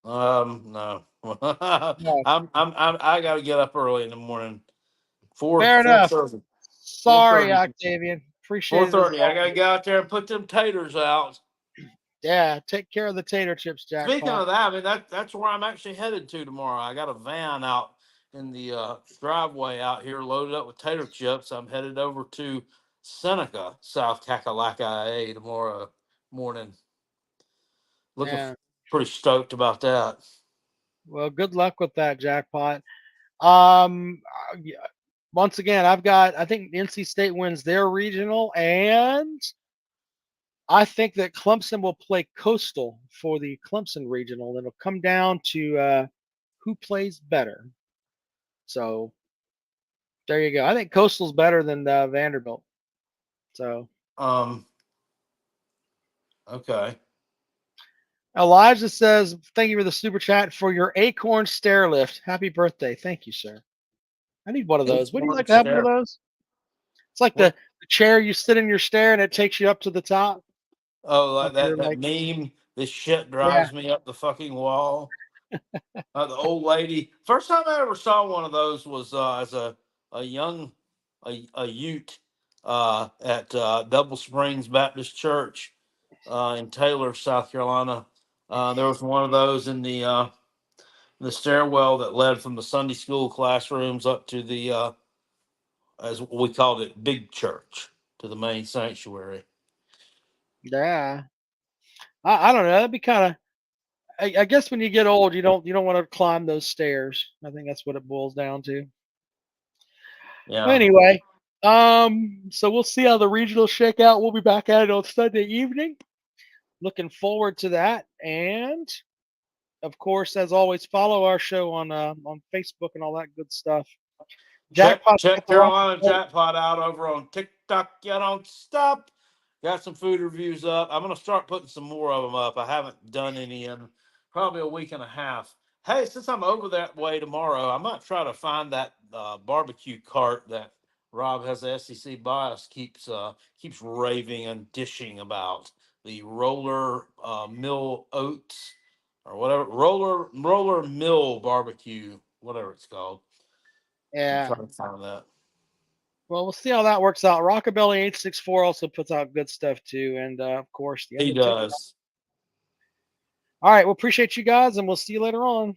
No. I got to get up early in the morning. Fair enough. Sorry, Octavian. Appreciate it. 4:30. I gotta get out there and put them taters out. Yeah, take care of the tater chips, Jack. Speaking of that, I mean that's where I'm actually headed to tomorrow. I got a van out in the driveway out here loaded up with tater chips. I'm headed over to Seneca, South Kakalaka tomorrow morning. Looking pretty stoked about that. Well, good luck with that, Jackpot. Once again, I think NC State wins their regional, and I think that Clemson will play Coastal for the Clemson regional. It'll come down to who plays better. So there you go. I think Coastal's better than Vanderbilt. So okay. Elijah says, "Thank you for the super chat for your acorn stair lift. Happy birthday." Thank you, sir. I need one of those. Would you like to have one of those? It's like the chair you sit in your stair and it takes you up to the top. Oh, like Up here, that meme. This shit Yeah. drives me up the fucking wall. The old lady. First time I ever saw one of those was as a young a Ute at Double Springs Baptist Church in Taylor, South Carolina. There was one of those in the stairwell that led from the Sunday school classrooms up to the as we called it, big church, to the main sanctuary. Yeah. I don't know. That'd be kind of. I guess when you get old, you don't want to climb those stairs. I think that's what it boils down to. Yeah. Anyway, so we'll see how the regional shake out. We'll be back at it on Sunday evening. Looking forward to that, and of course, as always, follow our show on Facebook and all that good stuff. Jackpot. Check Carolina Jackpot out over on TikTok. You don't stop. Got some food reviews up. I'm gonna start putting some more of them up. I haven't done any in probably a week and a half. Hey, since I'm over that way tomorrow, I might try to find that barbecue cart that Rob has the SEC bias keeps raving and dishing about, the roller mill oats or whatever, roller mill barbecue, whatever it's called. Yeah. I'm trying to find that. Well, we'll see how that works out. Rockabilly 864 also puts out good stuff too, and of course the He other TikTok. does. All right, well, appreciate you guys, and we'll see you later on.